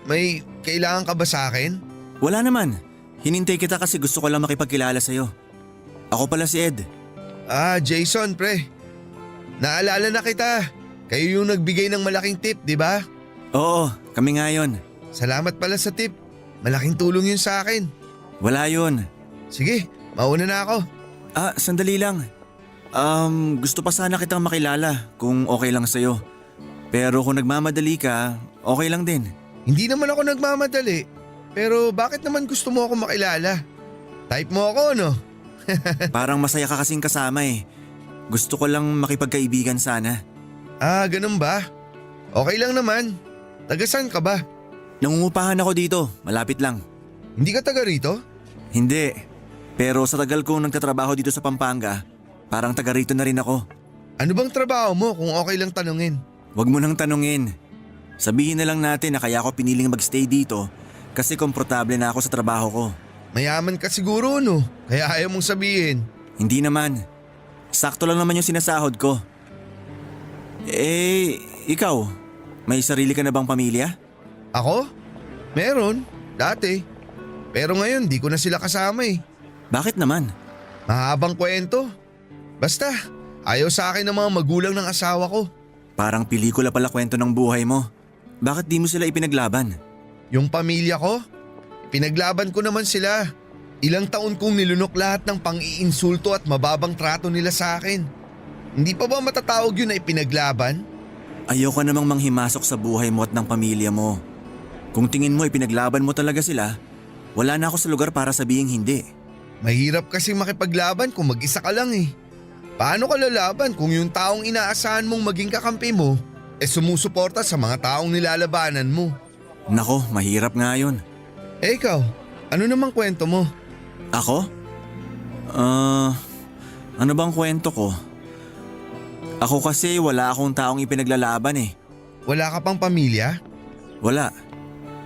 May kailangan ka ba sa akin? Wala naman. Hinintay kita kasi gusto ko lang makipagkilala sa'yo. Ako pala si Ed. Jason pre. Naalala na kita. Kayo yung nagbigay ng malaking tip, di ba? Oo, kami nga yun. Salamat pala sa tip. Malaking tulong yun sa akin. Wala yun. Sige, mauna na ako. Sandali lang. Gusto pa sana kitang makilala kung okay lang sa'yo. Pero kung nagmamadali ka, okay lang din. Hindi naman ako nagmamadali. Pero bakit naman gusto mo ako makilala? Type mo ako, no? Parang masaya ka kasing kasama eh. Gusto ko lang makipagkaibigan sana. Ganun ba? Okay lang naman. Taga saan ka ba? Nangungupahan ako dito, malapit lang. Hindi ka taga rito? Hindi. Pero sa tagal kong nagtatrabaho dito sa Pampanga, parang taga rito na rin ako. Ano bang trabaho mo kung okay lang tanungin? Huwag mo nang tanungin. Sabihin na lang natin na kaya ako piniling magstay dito kasi komportable na ako sa trabaho ko. Mayaman ka siguro, no? Kaya ayaw mong sabihin. Hindi naman. Sakto lang naman yung sinasahod ko. Ikaw, may sarili ka na bang pamilya? Ako? Meron. Dati. Pero ngayon di ko na sila kasama eh. Bakit naman? Mahabang kwento. Basta, ayaw sa akin ng mga magulang ng asawa ko. Parang pelikula pala kwento ng buhay mo. Bakit di mo sila ipinaglaban? Yung pamilya ko, pinaglaban ko naman sila. Ilang taon kong nilunok lahat ng pang-iinsulto at mababang trato nila sa akin. Hindi pa ba matatawag yun na ipinaglaban? Ayoko namang manghimasok sa buhay mo at ng pamilya mo. Kung tingin mo ipinaglaban mo talaga sila, wala na ako sa lugar para sabihing hindi. Mahirap kasi makipaglaban kung mag-isa ka lang eh. Paano ka lalaban kung yung taong inaasahan mong maging kakampi mo sumusuporta sa mga taong nilalabanan mo? Nako, mahirap nga yun. Ikaw, ano namang kwento mo? Ako? Ano bang kwento ko? Ako kasi wala akong taong ipinaglalaban eh. Wala ka pang pamilya? Wala.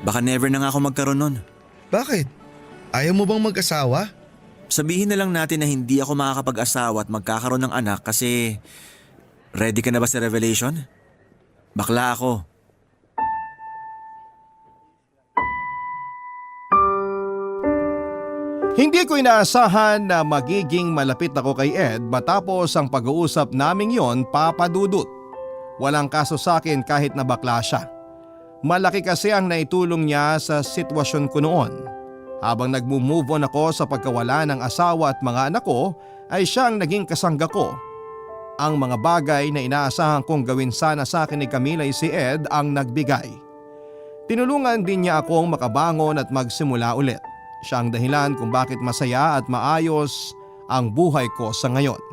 Baka never na nga ako magkaroon nun. Bakit? Ayaw mo bang mag-asawa? Sabihin na lang natin na hindi ako makakapag-asawa at magkakaroon ng anak kasi… Ready ka na ba sa revelation? Bakla ako. Hindi ko inaasahan na magiging malapit ako kay Ed matapos ang pag-uusap naming yon, Papa Dudut. Walang kaso sa akin kahit na bakla siya. Malaki kasi ang naitulong niya sa sitwasyon ko noon. Habang nagmo-move on ako sa pagkawala ng asawa at mga anak ko, ay siyang naging kasangga ko. Ang mga bagay na inaasahan kong gawin sana sa akin ni Camille ay si Ed ang nagbigay. Tinulungan din niya akong makabangon at magsimula ulit. Siya ang dahilan kung bakit masaya at maayos ang buhay ko sa ngayon.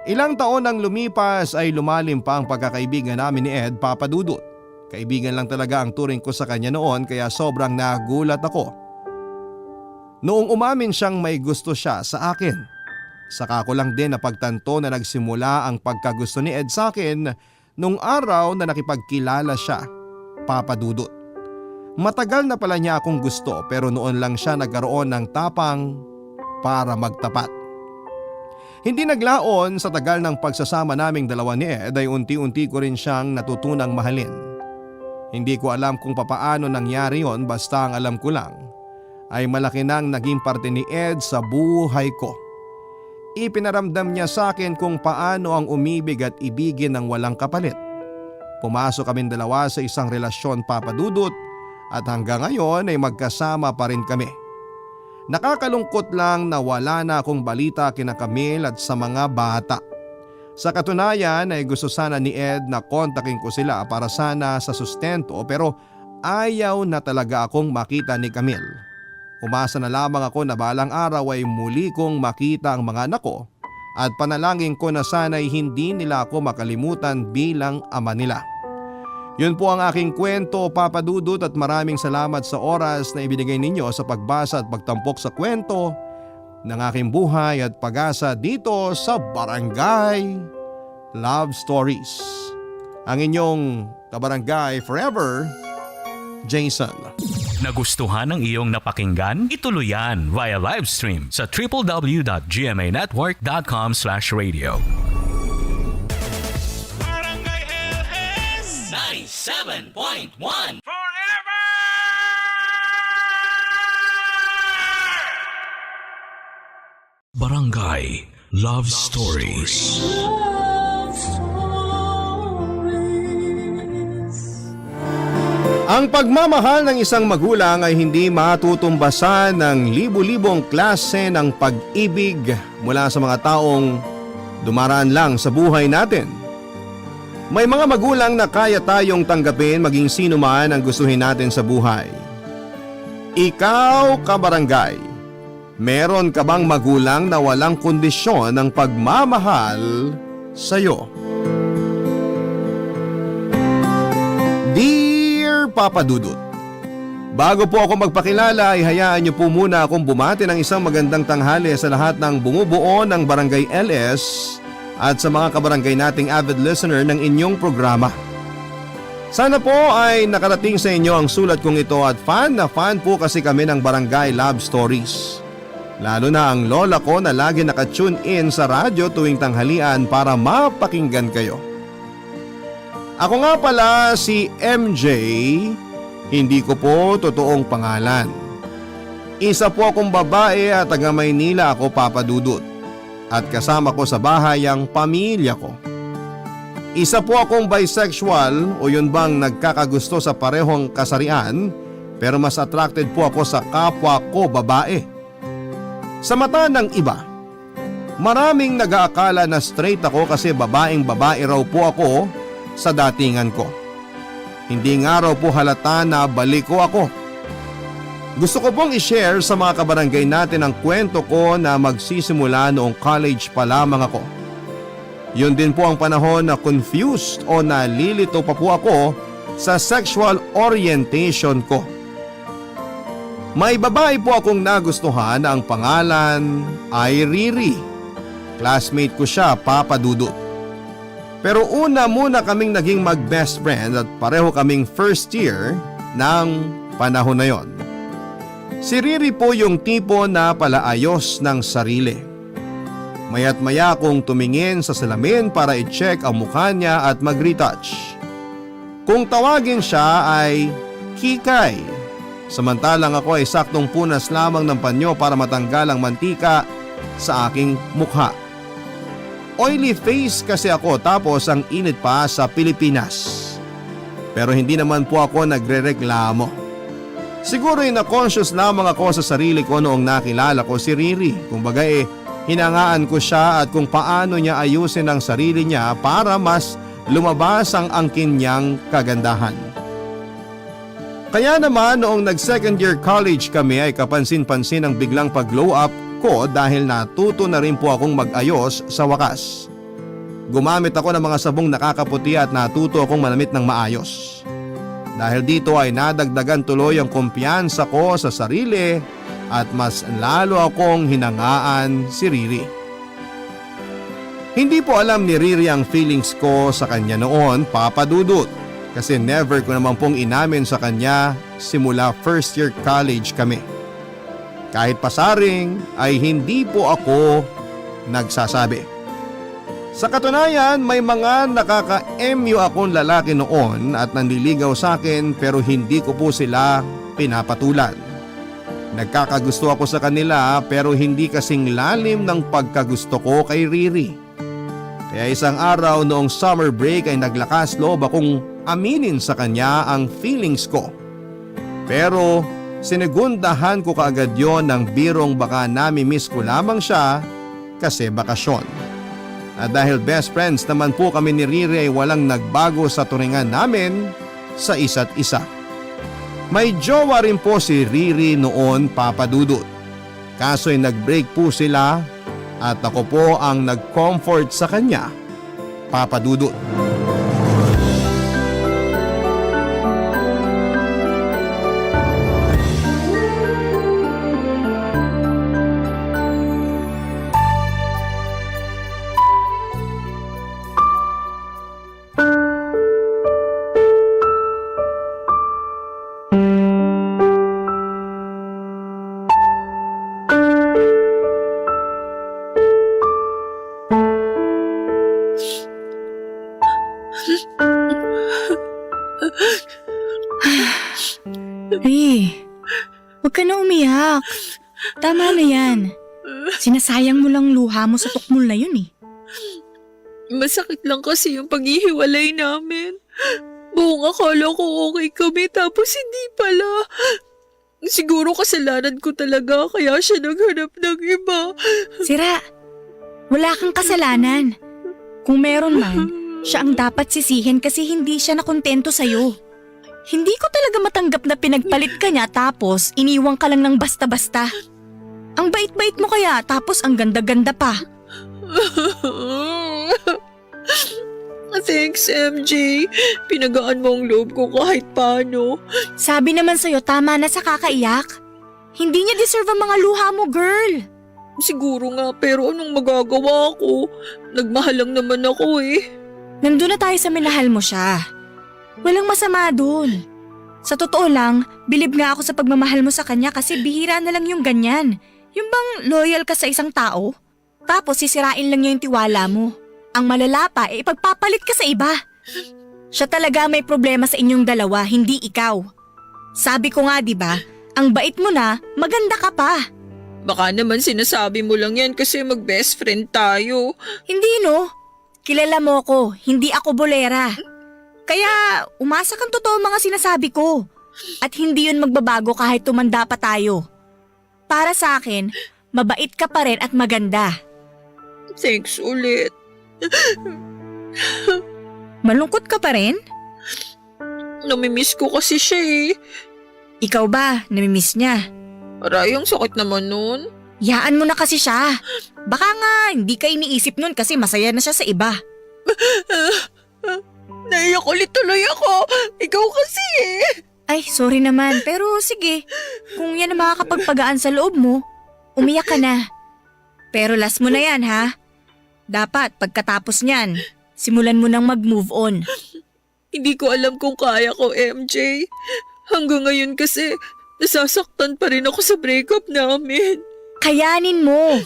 Ilang taon nang lumipas ay lumalim pa ang pagkakaibigan namin ni Ed, Papa Dudut. Kaibigan lang talaga ang turing ko sa kanya noon kaya sobrang nagulat ako. Noong umamin siyang may gusto siya sa akin. Saka ko lang din napagtanto na nagsimula ang pagkagusto ni Ed sa akin nung araw na nakipagkilala siya, Papa Dudut. Matagal na pala niya akong gusto pero noon lang siya nagkaroon ng tapang para magtapat. Hindi naglaon sa tagal ng pagsasama naming dalawa ni Ed ay unti-unti ko rin siyang natutunang mahalin. Hindi ko alam kung papaano nangyari yon basta ang alam ko lang ay malaki nang naging parte ni Ed sa buhay ko. Ipinaramdam niya sa akin kung paano ang umibig at ibigin ng walang kapalit. Pumasok kaming dalawa sa isang relasyon, Papa Dudut, at hanggang ngayon ay magkasama pa rin kami. Nakakalungkot lang na wala na akong balita kina Camille at sa mga bata. Sa katunayan ay gusto sana ni Ed na kontakin ko sila para sana sa sustento pero ayaw na talaga akong makita ni Camille. Umasa na lamang ako na balang araw ay muli kong makita ang mga anak ko at panalangin ko na sana'y hindi nila ako makalimutan bilang ama nila. Yun po ang aking kwento, Papa Dudut, at maraming salamat sa oras na ibinigay ninyo sa pagbasa at pagtampok sa kwento ng aking buhay at pag-asa dito sa Barangay Love Stories. Ang inyong kabarangay forever, Jason. Nagustuhan ng iyong napakinggan? Ituloy yan via live stream sa www.gmanetwork.com/radio. Barangay LS 97.1 Forever! Barangay Love Stories. Love Stories. Ang pagmamahal ng isang magulang ay hindi matutumbasan ng libu-libong klase ng pag-ibig mula sa mga taong dumaraan lang sa buhay natin. May mga magulang na kaya tayong tanggapin maging sino man ang gustuhin natin sa buhay. Ikaw, kabarangay, meron ka bang magulang na walang kondisyon ng pagmamahal sa'yo? Dear Papa Dudut, bago po ako magpakilala ay hayaan niyo po muna akong bumati ng isang magandang tanghali sa lahat ng bumubuo ng Barangay LS at sa mga kabarangay nating avid listener ng inyong programa. Sana po ay nakarating sa inyo ang sulat kong ito at fan na fan po kasi kami ng Barangay Love Stories. Lalo na ang lola ko na lagi nakatune in sa radyo tuwing tanghalian para mapakinggan kayo. Ako nga pala si MJ, hindi ko po totoong pangalan. Isa po akong babae at taga Maynila ako, Papa Dudut. At kasama ko sa bahay ang pamilya ko. Isa po akong bisexual o yun bang nagkakagusto sa parehong kasarian pero mas attracted po ako sa kapwa ko babae. Sa mata ng iba, maraming nag-aakala na straight ako kasi babaeng babae raw po ako sa datingan ko. Hindi nga raw po halata na balik ko ako. Gusto ko pong i-share sa mga kabarangay natin ang kwento ko na magsisimula noong college pa lamang ako. Yun din po ang panahon na confused o nalilito pa po ako sa sexual orientation ko. May babae po akong nagustuhan na ang pangalan ay Riri. Classmate ko siya, Papa Dudut. Pero una muna kaming naging mag-best friend at pareho kaming first year ng panahon na yon. Si Riri po yung tipo na palaayos ng sarili. Maya't maya akong tumingin sa salamin para i-check ang mukha niya at mag-retouch. Kung tawagin siya ay Kikay. Samantalang ako ay saktong punas lamang ng panyo para matanggal ang mantika sa aking mukha. Oily face kasi ako tapos ang init pa sa Pilipinas. Pero hindi naman po ako nagrereklamo. Siguro na conscious lamang ako sa sarili ko noong nakilala ko si Riri. Kumbaga Hinangaan ko siya at kung paano niya ayusin ang sarili niya para mas lumabas ang angkin niyang kagandahan. Kaya naman noong nag-second year college kami ay kapansin-pansin ang biglang pag-glow up ko dahil natuto na rin po akong mag-ayos sa wakas. Gumamit ako ng mga sabong nakakaputi at natuto akong manamit ng maayos. Dahil dito ay nadagdagan tuloy ang kumpiyansa ko sa sarili at mas lalo akong hinangaan si Riri. Hindi po alam ni Riri ang feelings ko sa kanya noon, Papa Dudut, kasi never ko naman pong inamin sa kanya simula first year college kami. Kahit pasaring ay hindi po ako nagsasabi. Sa katunayan, may mga nakaka-MU akong lalaki noon at nanliligaw sa akin pero hindi ko po sila pinapatulan. Nagkakagusto ako sa kanila pero hindi kasing lalim ng pagkagusto ko kay Riri. Kaya isang araw noong summer break ay naglakas loob akong aminin sa kanya ang feelings ko. Pero sinigundahan ko kaagad yon ng birong baka nami-miss ko lamang siya kasi bakasyon. At dahil best friends naman po kami ni Riri ay walang nagbago sa turingan namin sa isa't isa. May jowa rin po si Riri noon, Papa Dudut. Kaso'y nag-break po sila at ako po ang nag-comfort sa kanya, Papa Dudut. Ri, huwag ka na umiyak. Tama na yan. Sinasayang mo lang luha mo sa tukmol na yun eh. Masakit lang kasi yung paghihiwalay namin. Buong akala ko okay kami tapos hindi pala. Siguro kasalanan ko talaga kaya siya naghanap ng iba. Sira, wala kang kasalanan. Kung meron man, siya ang dapat sisihin kasi hindi siya nakontento sa'yo. Hindi ko talaga matanggap na pinagpalit ka niya tapos iniwang ka lang ng basta-basta. Ang bait-bait mo kaya tapos ang ganda-ganda pa. Thanks, MJ. Pinagaan mo ang loob ko kahit paano. Sabi naman sa'yo tama na sa kakaiyak. Hindi niya deserve ang mga luha mo, girl. Siguro nga pero anong magagawa ko? Nagmahal lang naman ako eh. Nandun na tayo sa minahal mo siya. Walang masama dun. Sa totoo lang, bilib nga ako sa pagmamahal mo sa kanya kasi bihira na lang yung ganyan. Yung bang loyal ka sa isang tao, tapos sisirain lang niya yung tiwala mo. Ang malala pa, ipagpapalit ka sa iba. Siya talaga may problema sa inyong dalawa, hindi ikaw. Sabi ko nga 'di ba, ang bait mo na, maganda ka pa. Baka naman sinasabi mo lang yan kasi mag-best friend tayo. Hindi no, kilala mo ko, hindi ako bolera. Kaya umasa kang totoo mga sinasabi ko. At hindi yun magbabago kahit tumanda pa tayo. Para sa akin, mabait ka pa rin at maganda. Thanks ulit. Malungkot ka pa rin? Namimiss ko kasi siya eh. Ikaw ba, namimiss niya? Aray, ang sakit naman nun. Yaan mo na kasi siya. Baka nga hindi ka iniisip nun kasi masaya na siya sa iba. Naiyak ulit tuloy ako. Ikaw kasi eh. Ay, sorry naman. Pero sige, kung yan ang makakapagpagaan sa loob mo, umiyak ka na. Pero last mo na yan ha. Dapat pagkatapos niyan, simulan mo nang mag-move on. Hindi ko alam kung kaya ko, MJ. Hanggang ngayon kasi, nasasaktan pa rin ako sa breakup namin. Kayanin mo.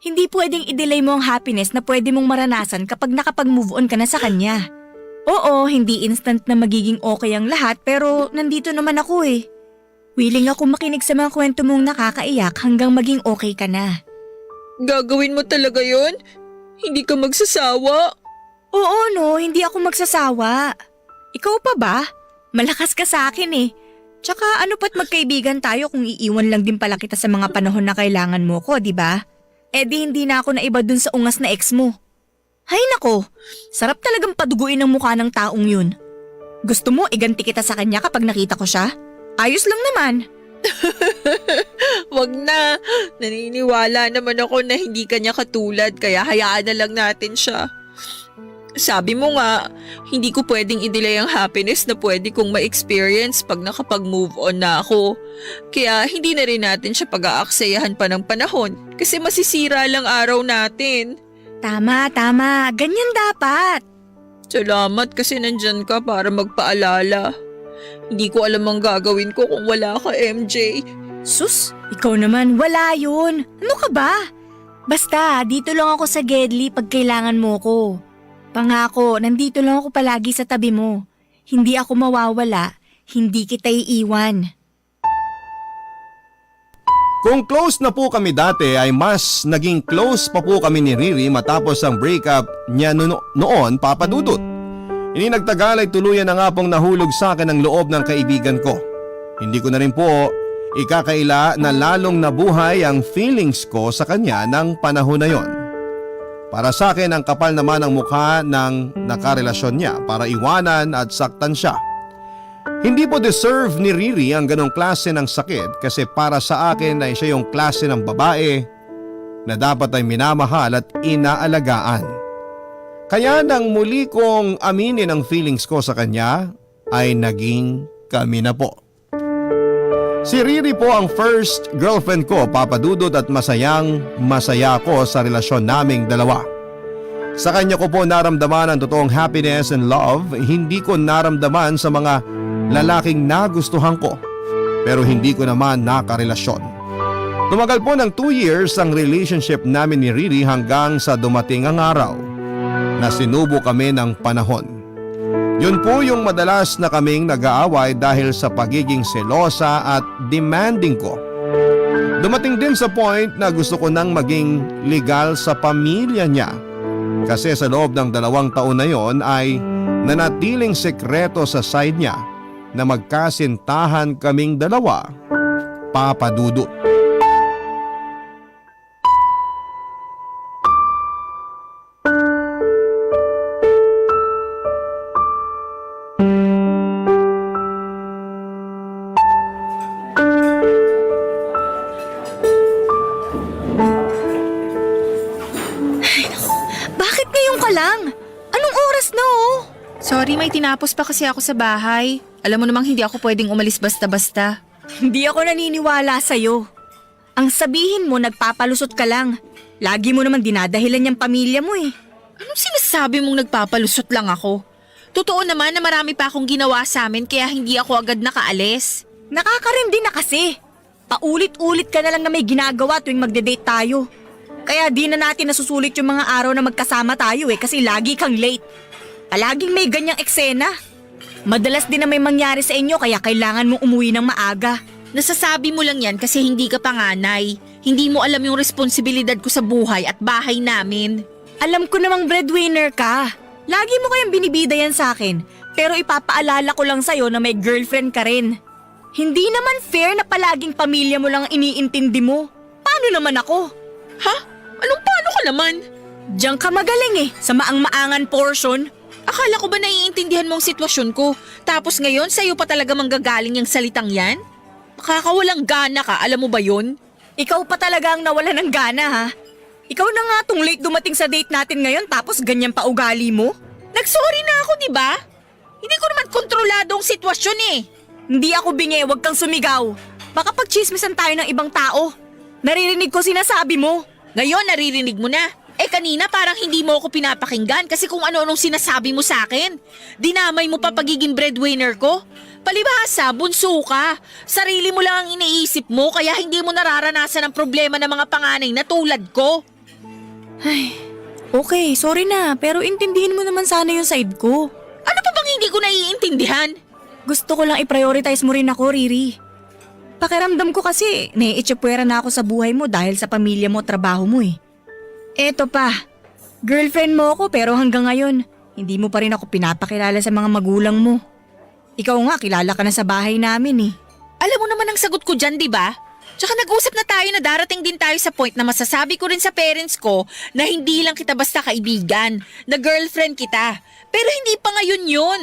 Hindi pwedeng i-delay mo ang happiness na pwede mong maranasan kapag nakapag-move on ka na sa kanya. Oo, hindi instant na magiging okay ang lahat pero nandito naman ako eh. Willing ako makinig sa mga kwento mong nakakaiyak hanggang maging okay ka na. Gagawin mo talaga yon? Hindi ka magsasawa? Oo no, hindi ako magsasawa. Ikaw pa ba? Malakas ka sa akin eh. Tsaka ano pa't magkaibigan tayo kung iiwan lang din pala kita sa mga panahon na kailangan mo ko, di ba? Eh di hindi na ako naiba dun sa ungas na ex mo. Hay nako, sarap talagang paduguin ang mukha ng taong yun. Gusto mo iganti kita sa kanya kapag nakita ko siya? Ayos lang naman. Wag na. Naniniwala naman ako na hindi kanya katulad kaya hayaan na lang natin siya. Sabi mo nga, hindi ko pwedeng i-delay ang happiness na pwede kong ma-experience pag nakapag-move on na ako. Kaya hindi na rin natin siya pag-aaksayahan pa ng panahon kasi masisira lang araw natin. Tama. Ganyan dapat. Salamat kasi nandyan ka para magpaalala. Hindi ko alam ang gagawin ko kung wala ka, MJ. Sus, ikaw naman, wala yun. Ano ka ba? Basta, dito lang ako sa Gedli pag kailangan mo ko. Pangako, nandito lang ako palagi sa tabi mo. Hindi ako mawawala, hindi kita iiwan. Kung close na po kami dati ay mas naging close pa po kami ni Riri matapos ang breakup niya noon, Papa Dudut. Hindi nagtagal ay tuluyan na nga pong nahulog sa akin ang loob ng kaibigan ko. Hindi ko na rin po ikakaila na lalong nabuhay ang feelings ko sa kanya ng panahon na yon. Para sa akin ang kapal naman ang mukha ng nakarelasyon niya para iwanan at saktan siya. Hindi po deserve ni Riri ang ganong klase ng sakit kasi para sa akin ay siya yung klase ng babae na dapat ay minamahal at inaalagaan. Kaya nang muli kong aminin ang feelings ko sa kanya ay naging kami na po. Si Riri po ang first girlfriend ko, Papa Dudut, at masaya ko sa relasyon naming dalawa. Sa kanya ko po naramdaman ang totoong happiness and love, hindi ko naramdaman sa mga lalaking nagustuhan ko, pero hindi ko naman nakarelasyon. Tumagal po ng 2 years ang relationship namin ni Riri hanggang sa dumating ang araw na sinubo kami ng panahon. Yun po yung madalas na kaming nag-aaway dahil sa pagiging selosa at demanding ko. Dumating din sa point na gusto ko nang maging legal sa pamilya niya. Kasi sa loob ng 2 taon na yon ay nanatiling sekreto sa side niya na magkasintahan kaming dalawa, Papa Dudut. Bakit ngayon ka lang? Anong oras na oh? Sorry, may tinapos pa kasi ako sa bahay. Alam mo namang hindi ako pwedeng umalis basta-basta. Hindi ako naniniwala sa'yo. Ang sabihin mo nagpapalusot ka lang. Lagi mo naman dinadahilan yung pamilya mo eh. Anong sinasabi mong nagpapalusot lang ako? Totoo naman na marami pa akong ginawa sa amin kaya hindi ako agad nakaalis. Nakakarindi na kasi. Paulit-ulit ka na lang na may ginagawa tuwing magde-date tayo. Kaya di na natin nasusulit yung mga araw na magkasama tayo eh kasi lagi kang late. Palaging may ganyang eksena. Madalas din na may mangyari sa inyo kaya kailangan mong umuwi ng maaga. Nasasabi mo lang yan kasi hindi ka panganay. Hindi mo alam yung responsibilidad ko sa buhay at bahay namin. Alam ko namang breadwinner ka. Lagi mo kayang binibida yan sa akin. Pero ipapaalala ko lang sa'yo na may girlfriend ka rin. Hindi naman fair na palaging pamilya mo lang ang iniintindi mo. Paano naman ako? Ha? Anong paano ka naman? Diyan ka magaling eh, sa maang-maangan portion. Akala ko ba naiintindihan mo ang sitwasyon ko? Tapos ngayon, sa'yo pa talaga manggagaling yung salitang yan? Makakawalang gana ka, alam mo ba yun? Ikaw pa talaga ang nawala ng gana ha. Ikaw na nga tong late dumating sa date natin ngayon tapos ganyan pa ugali mo. Nagsorry na ako, di ba? Hindi ko naman kontrolado ang sitwasyon eh. Hindi ako bingi, wag kang sumigaw. Baka pagchismisan tayo ng ibang tao. Naririnig ko sinasabi mo. Ngayon, naririnig mo na. Eh kanina parang hindi mo ako pinapakinggan kasi kung ano-anong sinasabi mo sa akin. Dinamay mo pa pagiging breadwinner ko. Palibhasa, bunso ka. Sarili mo lang ang iniisip mo kaya hindi mo nararanasan ang problema ng mga panganay na tulad ko. Ay, okay, sorry na. Pero intindihin mo naman sana yung side ko. Ano pa bang hindi ko naiintindihan? Gusto ko lang i-prioritize mo rin ako, Riri. Pakiramdam ko kasi naiitsipwera na ako sa buhay mo dahil sa pamilya mo at trabaho mo eh. Eto pa, girlfriend mo ako pero hanggang ngayon, hindi mo pa rin ako pinapakilala sa mga magulang mo. Ikaw nga, kilala ka na sa bahay namin eh. Alam mo naman ang sagot ko dyan, di ba? Tsaka nag-usap na tayo na darating din tayo sa point na masasabi ko rin sa parents ko na hindi lang kita basta kaibigan, na girlfriend kita. Pero hindi pa ngayon yun.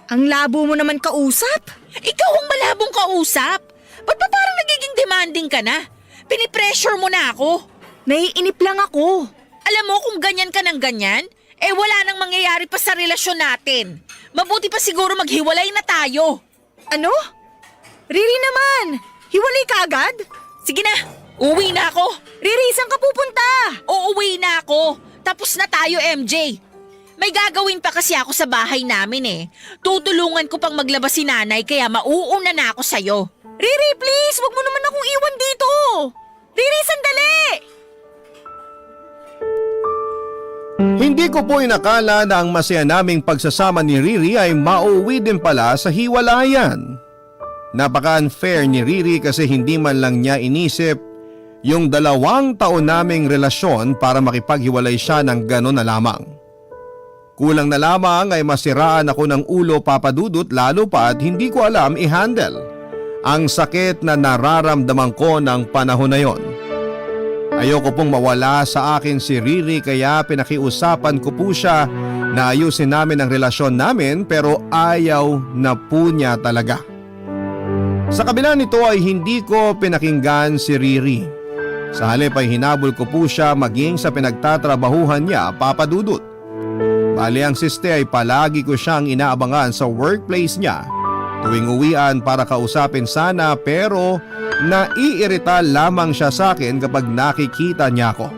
Ang labo mo naman kausap. Ikaw ang malabong kausap. Ba't ba parang nagiging demanding ka na? Pinipressure mo na ako. Naiinip lang ako. Alam mo kung ganyan ka ng ganyan, wala nang mangyayari pa sa relasyon natin. Mabuti pa siguro maghiwalay na tayo. Ano? Riri naman! Hiwalay ka agad? Sige na, uwi na ako. Riri, saan ka pupunta? Uuwi na ako. Tapos na tayo, MJ. May gagawin pa kasi ako sa bahay namin. Tutulungan ko pang maglabas si nanay kaya mauuna na ako sa'yo. Riri, please! Huwag mo naman akong iwan dito! Riri, sandali! Hindi ko po inakala na ang masaya naming pagsasama ni Riri ay mauwi din pala sa hiwalayan. Napaka-unfair ni Riri kasi hindi man lang niya inisip yung 2 taon naming relasyon para makipaghiwalay siya ng gano'n na lamang. Kulang na lamang ay masiraan ako ng ulo, Papa Dudut, lalo pa at hindi ko alam i-handle ang sakit na nararamdaman ko ng panahon na yon. Ayoko pong mawala sa akin si Riri kaya pinakiusapan ko po siya na ayusin namin ang relasyon namin pero ayaw na po niya talaga. Sa kabila nito ay hindi ko pinakinggan si Riri. Sa halip ay hinabol ko po siya maging sa pinagtatrabahuhan niya, Papa Dudut. Bali ang siste ay palagi ko siyang inaabangan sa workplace niya tuwing uwian para kausapin sana pero naiirita lamang siya sa akin kapag nakikita niya ako.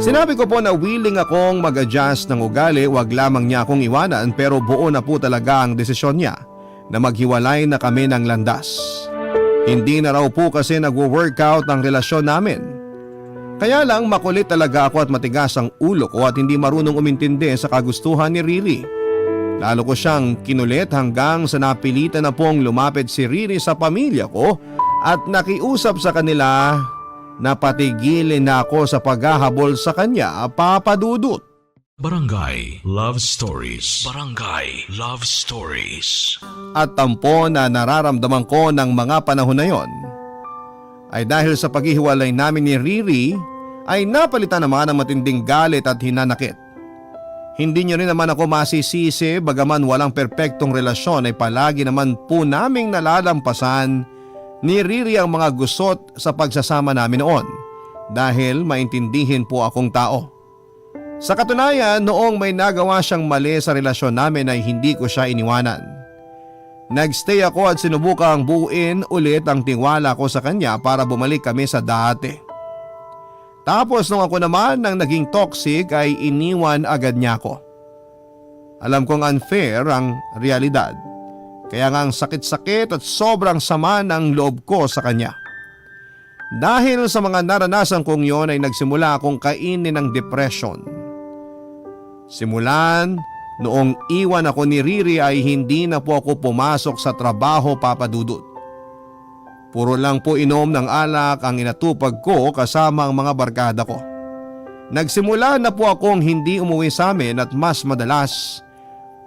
Sinabi ko po na willing akong mag-adjust ng ugali, wag lamang niya akong iwanan pero buo na po talaga ang desisyon niya na maghiwalay na kami ng landas. Hindi na raw po kasi nagwo-workout ang relasyon namin. Kaya lang makulit talaga ako at matigas ang ulo ko at hindi marunong umintindi sa kagustuhan ni Riri. Lalo ko siyang kinulit hanggang sa napilitan na pong lumapit si Riri sa pamilya ko at nakiusap sa kanila na patigilin na ako sa paghahabol sa kanya, Papa Dudut. Barangay Love Stories. Barangay Love Stories. At tampo na nararamdaman ko ng mga panahon na yon ay dahil sa paghihiwalay namin ni Riri ay napalitan naman ng matinding galit at hinanakit. Hindi niyo rin naman ako masisisi bagaman walang perpektong relasyon ay palagi naman po naming nalalampasan ni Riri ang mga gusot sa pagsasama namin noon dahil maintindihin po akong tao. Sa katunayan, noong may nagawa siyang mali sa relasyon namin ay hindi ko siya iniwanan. Nagstay ako at sinubukang buuin ulit ang tiwala ko sa kanya para bumalik kami sa dati. Tapos nung ako naman nang naging toxic ay iniwan agad niya ako. Alam kong unfair ang realidad. Kaya nga ang sakit-sakit at sobrang sama ng loob ko sa kanya. Dahil sa mga naranasan kong yon ay nagsimula akong kainin ng depression. Simulan noong iwan ako ni Riri ay hindi na po ako pumasok sa trabaho, Papa Dudut. Puro lang po inom ng alak ang inatupag ko kasama ang mga barkada ko. Nagsimula na po akong hindi umuwi sa amin at mas madalas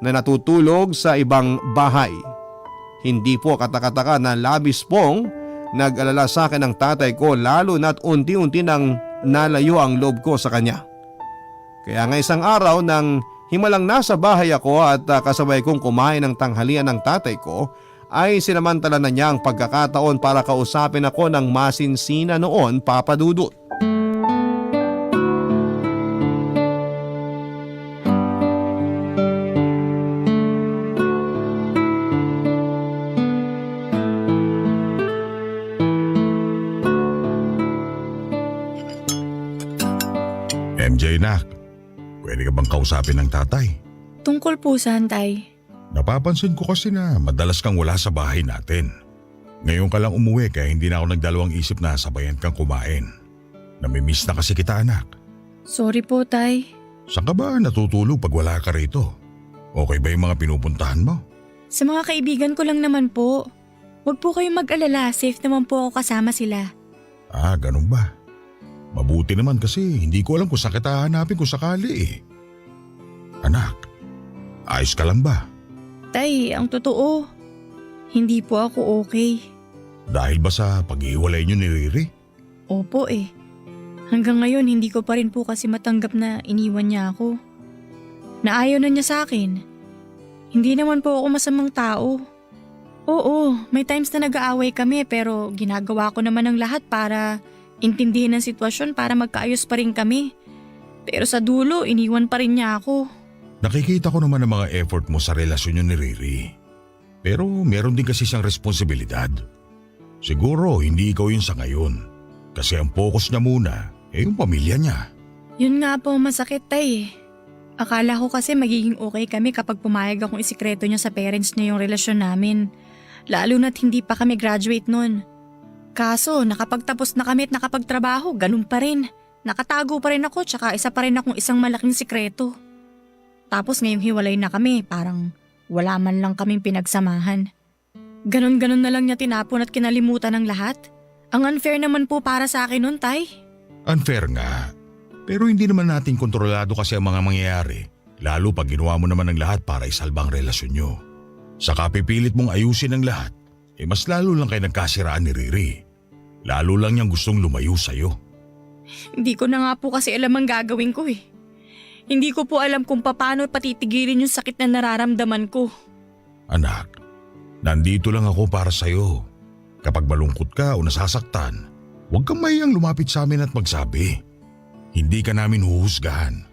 na natutulog sa ibang bahay. Hindi po katakataka na labis pong nag-alala sa akin ang tatay ko lalo na't unti-unti nang nalayo ang loob ko sa kanya. Kaya nga isang araw nang himalang nasa bahay ako at kasabay kong kumain ng tanghalian ng tatay ko ay sinamantala na niya ang pagkakataon para kausapin ako ng masinsina noon, Papa Dudut. MJ nak, pwede ka bang kausapin ng tatay? Tungkol po saan, Tay? Napapansin ko kasi na madalas kang wala sa bahay natin. Ngayon ka lang umuwi kaya hindi na ako nagdalawang isip na sabayan kang kumain. Namimiss na kasi kita anak. Sorry po, Tay. Saan ka ba natutulog pag wala ka rito? Okay ba yung mga pinupuntahan mo? Sa mga kaibigan ko lang naman po. Huwag po kayong mag-alala, safe naman po ako kasama sila. Ah, ganun ba? Mabuti naman kasi hindi ko alam kung saan kita hanapin kung sakali eh. Anak, ayos ka lang ba? Tay, ang totoo, hindi po ako okay. Dahil ba sa pag-iwalay niyo ni Riri? Opo eh. Hanggang ngayon hindi ko pa rin po kasi matanggap na iniwan niya ako. Naayaw na niya sa akin. Hindi naman po ako masamang tao. Oo, may times na nag-aaway kami pero ginagawa ko naman ang lahat para intindihin ang sitwasyon para magkaayos pa rin kami. Pero sa dulo, iniwan pa rin niya ako. Nakikita ko naman ang mga effort mo sa relasyon niyo ni Riri. Pero meron din kasi siyang responsibilidad. Siguro hindi ikaw yun sa ngayon. Kasi ang focus niya muna yung pamilya niya. Yun nga po masakit tay. Akala ko kasi magiging okay kami kapag pumayag akong isikreto niya sa parents niya yung relasyon namin. Lalo na't hindi pa kami graduate nun. Kaso nakapagtapos na kami at nakapagtrabaho, ganun pa rin. Nakatago pa rin ako tsaka isa pa rin akong isang malaking sikreto. Tapos ngayong hiwalay na kami, parang wala man lang kaming pinagsamahan. Ganon-ganon na lang niya tinapon at kinalimutan ng lahat. Ang unfair naman po para sa akin nun, tay. Unfair nga. Pero hindi naman natin kontrolado kasi ang mga mangyayari. Lalo pag ginawa mo naman ang lahat para isalba ang relasyon nyo. Saka pipilit mong ayusin ang lahat, mas lalo lang kayo nagkasiraan ni Riri. Lalo lang niyang gustong lumayo sa'yo. Hindi ko na nga po kasi alam ang gagawin ko eh. Hindi ko po alam kung paano patitigilin yung sakit na nararamdaman ko. Anak, nandito lang ako para sa'yo. Kapag malungkot ka o nasasaktan, huwag kang mahiyang lumapit sa amin at magsabi. Hindi ka namin huhusgahan.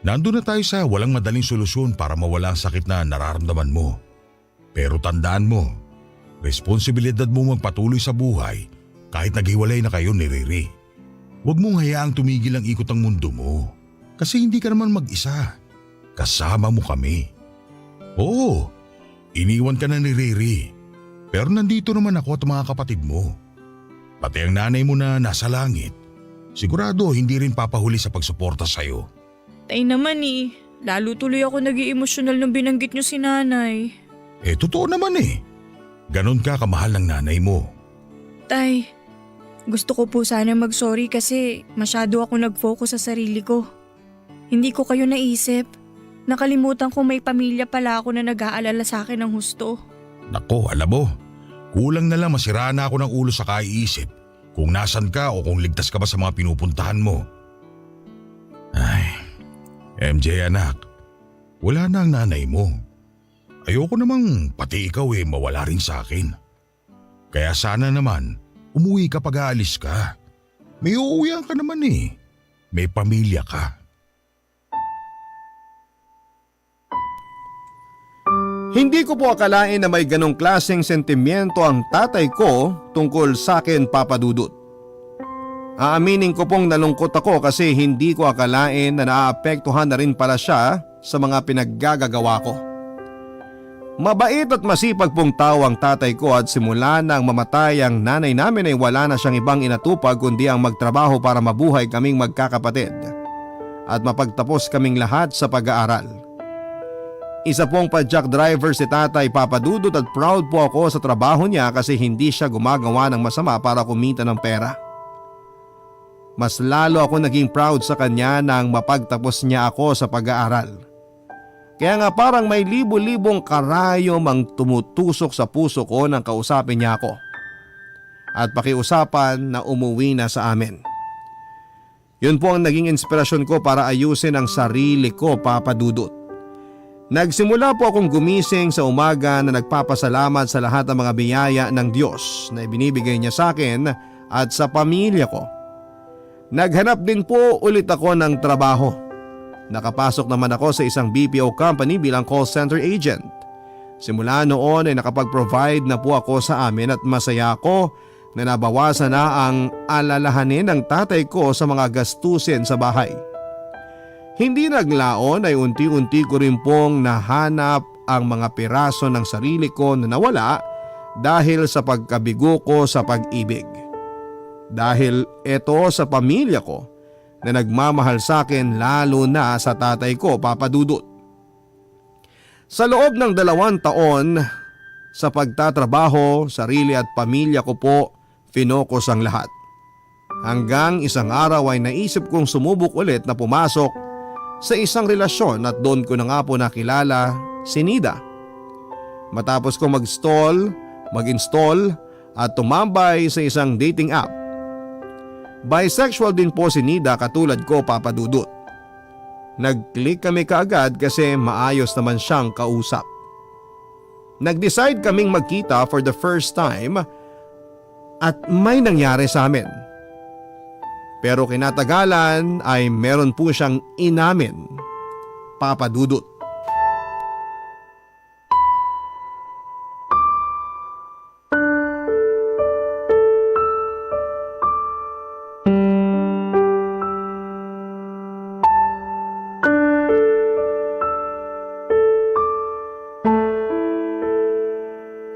Nandun na tayo sa walang madaling solusyon para mawala ang sakit na nararamdaman mo. Pero tandaan mo, responsibilidad mo magpatuloy sa buhay kahit naghiwalay na kayo ni Riri. Huwag mong hayaang tumigil ang ikot ng mundo mo kasi hindi ka naman mag-isa. Kasama mo kami. Oo, iniwan ka na ni Riri pero nandito naman ako at mga kapatid mo. Pati ang nanay mo na nasa langit. Sigurado hindi rin papahuli sa pagsuporta sa'yo. Tay naman eh, lalo tuloy ako nag-i-emosyonal nung binanggit niyo si nanay. Totoo naman eh. Ganon ka kamahal ng nanay mo. Tay, gusto ko po sana mag-sorry kasi masyado ako nag-focus sa sarili ko. Hindi ko kayo naisip. Nakalimutan ko may pamilya pala ako na nag-aalala sa akin ng husto. Nako, alam mo, kulang na lang masira na ako ng ulo sa kaiisip kung nasan ka o kung ligtas ka ba sa mga pinupuntahan mo. Ay, MJ anak, wala na ang nanay mo. Ayoko namang pati ikaw mawala rin sa akin. Kaya sana naman, umuwi ka pag aalis ka. May uuwihan ka naman eh. May pamilya ka. Hindi ko po akalain na may ganong klaseng sentimiento ang tatay ko tungkol sa akin, Papa Dudut. Aaminin ko pong nalungkot ako kasi hindi ko akalain na naaapektuhan na rin pala siya sa mga pinaggagawa ko. Mabait at masipag pong tao ang tatay ko at simula nang mamatay ang nanay namin ay wala na siyang ibang inatupag kundi ang magtrabaho para mabuhay kaming magkakapatid at mapagtapos kaming lahat sa pag-aaral. Isa pong padjak driver si tatay, Papa Dudut, at proud po ako sa trabaho niya kasi hindi siya gumagawa ng masama para kumita ng pera. Mas lalo ako naging proud sa kanya nang mapagtapos niya ako sa pag-aaral. Kaya nga parang may libo-libong karayom ang tumutusok sa puso ko nang kausapin niya ako at pakiusapan na umuwi na sa amin. Yun po ang naging inspirasyon ko para ayusin ang sarili ko, Papa Dudut. Nagsimula po akong gumising sa umaga na nagpapasalamat sa lahat ng mga biyaya ng Diyos na ibinibigay niya sa akin at sa pamilya ko. Naghanap din po ulit ako ng trabaho. Nakapasok naman ako sa isang BPO company bilang call center agent. Simula noon ay nakapag-provide na po ako sa amin at masaya ako na nabawasan na ang alalahanin ng tatay ko sa mga gastusin sa bahay. Hindi naglaon ay unti-unti ko rin pong nahanap ang mga piraso ng sarili ko na nawala dahil sa pagkabigo ko sa pag-ibig. Dahil ito sa pamilya ko na nagmamahal sa akin lalo na sa tatay ko, Papa Dudut. Sa loob ng 2 taon sa pagtatrabaho, sarili at pamilya ko po finokos ang lahat. Hanggang isang araw ay naisip kong sumubok ulit na pumasok sa isang relasyon at doon ko na nga po nakilala si Nida. Matapos ko mag-install at tumambay sa isang dating app. Bisexual din po si Nida katulad ko, Papa Dudut. Nag-click kami kaagad kasi maayos naman siyang kausap. Nag-decide kaming magkita for the first time at may nangyari sa amin. Pero kinatagalan ay meron po siyang inamin, Papa Dudut.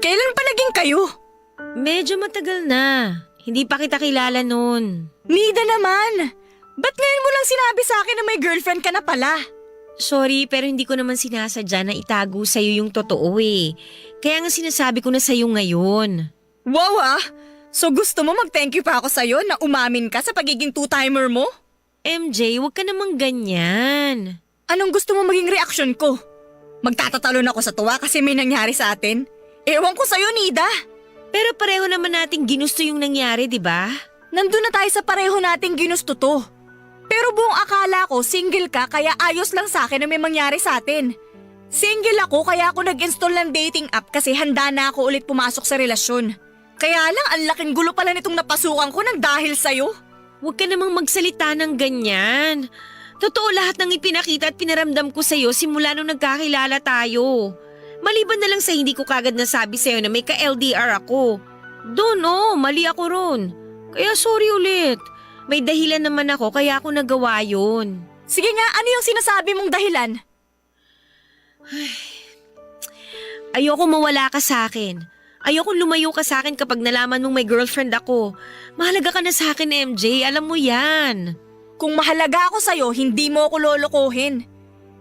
Kailan pa naging kayo? Medyo matagal na. Hindi pa kita kilala nun. Nida naman! Ba't ngayon mo lang sinabi sa akin na may girlfriend ka na pala? Sorry, pero hindi ko naman sinasadya na itago sa'yo yung totoo eh. Kaya nga sinasabi ko na sa'yo ngayon. Wow ah! So gusto mo mag-thank you pa ako sa'yo na umamin ka sa pagiging two-timer mo? MJ, wag ka namang ganyan. Anong gusto mo maging reaksyon ko? Magtatatalon ako sa tuwa kasi may nangyari sa atin? Ewan ko sa'yo, Nida! Pero pareho naman nating ginusto yung nangyari, di ba? Nandun na tayo sa pareho nating ginusto to. Pero buong akala ko single ka kaya ayos lang sa akin na may mangyari sa atin. Single ako kaya ako nag-install ng dating app kasi handa na ako ulit pumasok sa relasyon. Kaya lang ang laking gulo pala nitong napasukan ko nang dahil sa'yo. Huwag ka namang magsalita ng ganyan. Totoo lahat ng ipinakita at pinaramdam ko sa'yo simula nung nagkakilala tayo. Maliban na lang sa hindi ko kagad nasabi sa'yo na may ka-LDR ako. Doon mali ako ron. Kaya sorry ulit. May dahilan naman ako kaya ako nagawa yun. Sige nga, ano yung sinasabi mong dahilan? Ayoko mawala ka sa akin. Ayoko lumayo ka sa akin kapag nalaman mong may girlfriend ako. Mahalaga ka na sa akin, MJ. Alam mo yan. Kung mahalaga ako sa'yo, hindi mo ako lolokohin.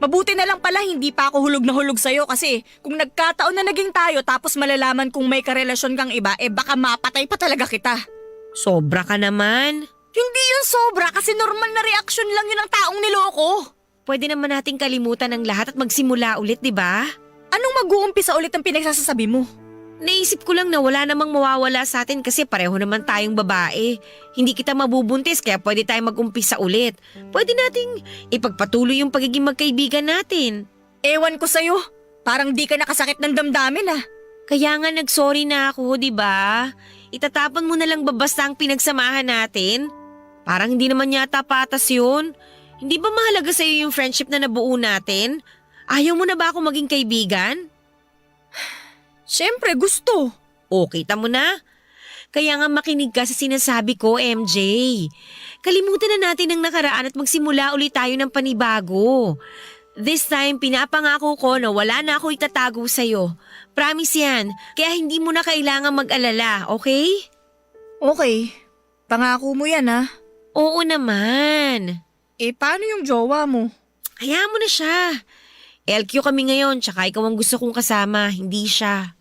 Mabuti na lang pala hindi pa ako hulog na hulog sa'yo kasi kung nagkataon na naging tayo tapos malalaman kung may karelasyon kang iba, baka mapatay pa talaga kita. Sobra ka naman. Hindi yun sobra kasi normal na reaksyon lang yun ng taong niloko. Pwede naman nating kalimutan ang lahat at magsimula ulit, di ba? Anong mag-uumpisa ulit ang pinagsasasabi mo? Naisip ko lang na wala namang mawawala sa atin kasi pareho naman tayong babae. Hindi kita mabubuntis kaya pwede tayong mag-umpisa ulit. Pwede nating ipagpatuloy yung pagiging magkaibigan natin. Ewan ko sa'yo. Parang di ka nakasakit ng damdamin ah. Kaya nga nagsorry na ako, di ba? Itatapon mo na lang ba basta ang pinagsamahan natin? Parang hindi naman yata patas yun. Hindi ba mahalaga sa'yo yung friendship na nabuo natin? Ayaw mo na ba ako maging kaibigan? Siyempre gusto. O, kita mo na? Kaya nga makinig ka sa sinasabi ko, MJ. Kalimutan na natin ang nakaraan at magsimula ulit tayo ng panibago. This time, pinapangako ko na wala na ako itatago sa'yo. Promise yan, kaya hindi mo na kailangan mag-alala, okay? Okay. Pangako mo yan ah. Oo naman. Paano yung jowa mo? Hayaan mo na siya. LQ kami ngayon, tsaka ikaw ang gusto kong kasama, hindi siya.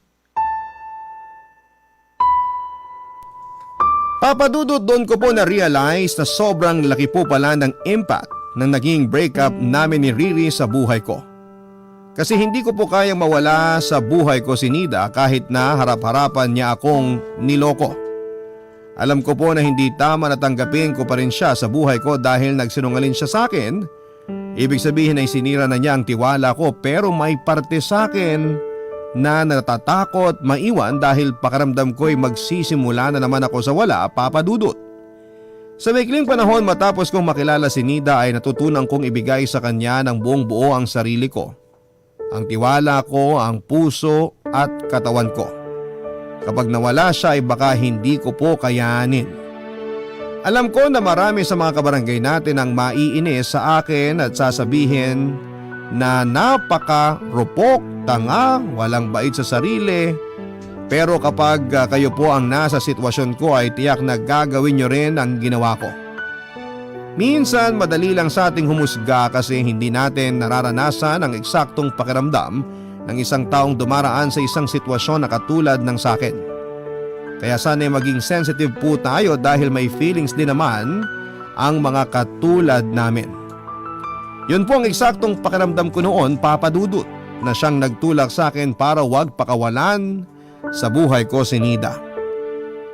Papa Dudut, doon ko po na-realize na sobrang laki po pala ng impact ng naging breakup namin ni Riri sa buhay ko. Kasi hindi ko po kayang mawala sa buhay ko si Nida kahit na harap-harapan niya akong niloko. Alam ko po na hindi tama na tanggapin ko pa rin siya sa buhay ko dahil nagsinungaling siya sa akin. Ibig sabihin ay sinira na niya ang tiwala ko pero may parte sa akin na natatakot maiwan dahil pakaramdam ko'y magsisimula na naman ako sa wala, Papa Dudut. Sa maikling panahon matapos kong makilala si Nida ay natutunan kong ibigay sa kanya ng buong buo ang sarili ko. Ang tiwala ko, ang puso at katawan ko. Kapag nawala siya ay baka hindi ko po kayanin. Alam ko na marami sa mga kabarangay natin ang maiinis sa akin at sasabihin na napaka-rupok, tanga, walang bait sa sarili. Pero kapag kayo po ang nasa sitwasyon ko ay tiyak na gagawin nyo rin ang ginawa ko. Minsan madali lang sa ating humusga kasi hindi natin nararanasan ang eksaktong pakiramdam ng isang taong dumaraan sa isang sitwasyon na katulad ng sakin. Kaya sana'y maging sensitive po tayo dahil may feelings din naman ang mga katulad namin. Yun po ang eksaktong pakiramdam ko noon, Papa Dudut, na siyang nagtulak sa akin para wag pakawalan sa buhay ko si Nida.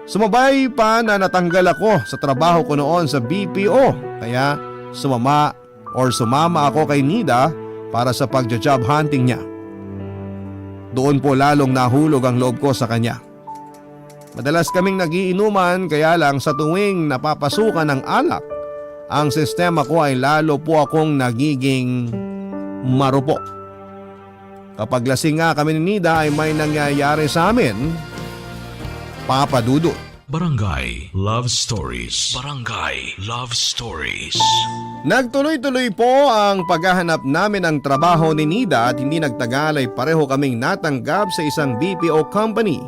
Sumabay pa na natanggal ako sa trabaho ko noon sa BPO, kaya sumama ako kay Nida para sa pagja-job hunting niya. Doon po lalong nahulog ang loob ko sa kanya. Madalas kaming nagiinuman, kaya lang sa tuwing napapasukan ng alak, ang sistema ko ay lalo po akong nagiging marupok. Kapag lasing nga kami ni Nida ay may nangyayari sa amin, Papa Dudut. Barangay Love Stories. Barangay Love Stories. Nagtuloy-tuloy po ang paghahanap namin ng trabaho ni Nida at hindi nagtagal ay pareho kaming natanggap sa isang BPO company.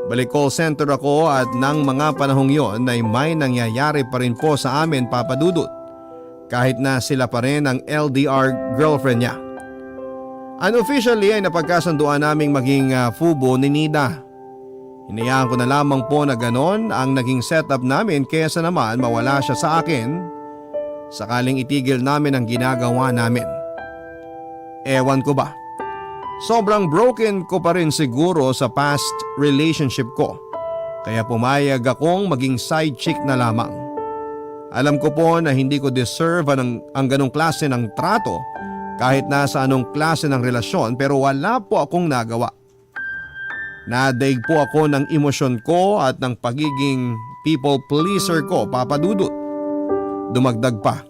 Balik call center ako at nang mga panahong yon ay may nangyayari pa rin po sa amin, Papa Dudut. Kahit na sila pa rin ang LDR girlfriend niya. Unofficially ay napagkasunduan naming maging fubo ni Nida. Hinayaan ko na lamang po na ganon ang naging setup namin kaysa naman mawala siya sa akin sakaling itigil namin ang ginagawa namin. Ewan ko ba, sobrang broken ko pa rin siguro sa past relationship ko kaya pumayag akong maging side chick na lamang. Alam ko po na hindi ko deserve ang ganong klase ng trato kahit nasa anong klase ng relasyon, pero wala po akong nagawa. Nadaig po ako ng emosyon ko at ng pagiging people pleaser ko, Papa Dudut. Dumagdag pa,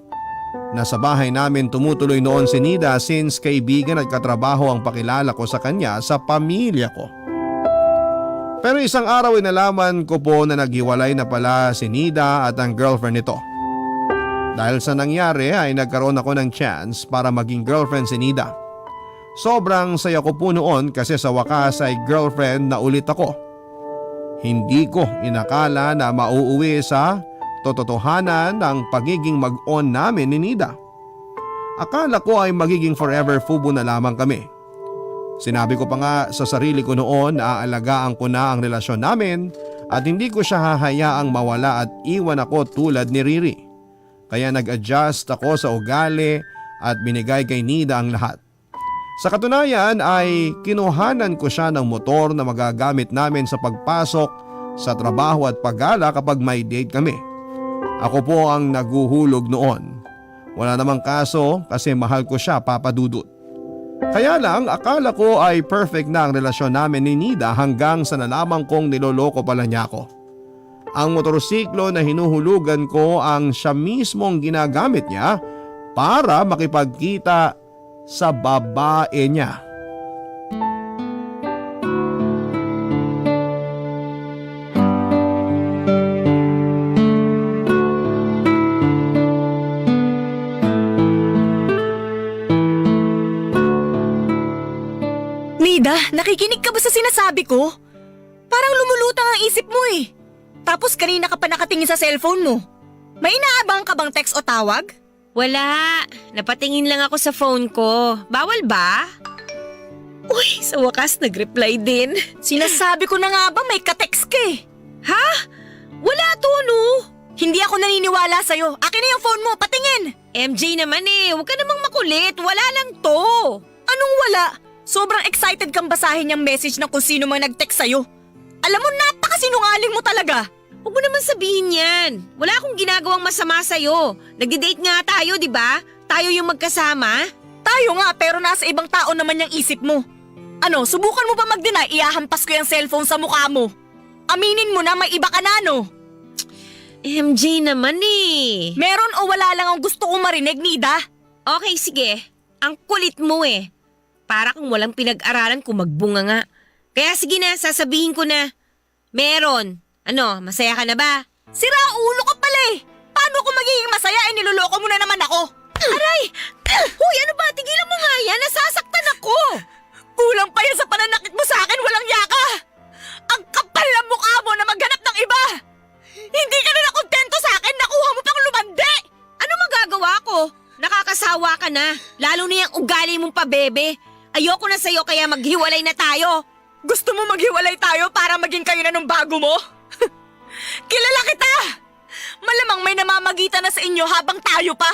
nasa bahay namin tumutuloy noon si Nida since kaibigan at katrabaho ang pakilala ko sa kanya sa pamilya ko. Pero isang araw ay nalaman ko po na naghiwalay na pala si Nida at ang girlfriend nito. Dahil sa nangyari ay nagkaroon ako ng chance para maging girlfriend si Nida. Sobrang saya ko po noon kasi sa wakas ay girlfriend na ulit ako. Hindi ko inakala na mauuwi sa tototohanan ang pagiging mag-on namin ni Nida. Akala ko ay magiging forever fubo na lamang kami. Sinabi ko pa nga sa sarili ko noon na aalagaan ko na ang relasyon namin at hindi ko siya hahayaang mawala at iwan ako tulad ni Riri. Kaya nag-adjust ako sa ugali at binigay kay Nida ang lahat. Sa katunayan ay kinuhanan ko siya ng motor na magagamit namin sa pagpasok sa trabaho at paggala kapag may date kami. Ako po ang naguhulog noon. Wala namang kaso kasi mahal ko siya, Papa Dudut. Kaya lang akala ko ay perfect na ang relasyon namin ni Nida hanggang sa nalaman kong niloloko pala niya ako. Ang motorsiklo na hinuhulugan ko ang siya mismong ginagamit niya para makipagkita sa babae niya. Nida, nakikinig ka ba sa sinasabi ko? Parang lumulutang ang isip mo eh. Tapos kanina ka pa nakatingin sa cellphone mo. May inaabang ka bang text o tawag? Wala. Napatingin lang ako sa phone ko. Bawal ba? Uy, sa wakas nag-reply din. Sinasabi ko na nga ba may ka-text ka eh. Ha? Wala to, no? Hindi ako naniniwala sa'yo. Akin na yung phone mo, patingin! MJ naman eh, huwag ka namang makulit. Wala lang to. Anong wala? Sobrang excited kang basahin yung message ng kung sino man nag-text sa'yo. Alam mo, napakasinungaling mo talaga. Huwag mo naman sabihin yan. Wala akong ginagawang masama sa'yo. Nagde-date nga tayo, di ba? Tayo yung magkasama. Tayo nga, pero nasa ibang tao naman yung isip mo. Ano, subukan mo ba mag-deny? Iyahampas ko yung cellphone sa mukha mo. Aminin mo na may iba ka na, no? MJ naman eh. Meron o wala lang ang gusto kong marinig, Nida? Okay, sige. Ang kulit mo eh. Para kung walang pinag-aralan kung magbunga nga. Kaya sige na, sasabihin ko na. Meron. Ano, masaya ka na ba? Sira ulo ka pala eh. Paano ko magiging masaya eh niloloko mo na naman ako? Aray! Huy, ano ba? Tigilan mo nga yan. Nasasaktan ako. Kulang pa yan sa pananakit mo sa akin, walang yaka. Ang kapal ng mukha mo na maghanap ng iba. Hindi ka na nakontento sa akin, nakuha mo pang lumandi. Ano magagawa ko? Nakakasawa ka na. Lalo na yung ugali mong pabebe. Ayoko na sa'yo kaya maghiwalay na tayo. Gusto mo maghiwalay tayo para maging kayo na nung bago mo? Kilala kita! Malamang may namamagitan na sa inyo habang tayo pa.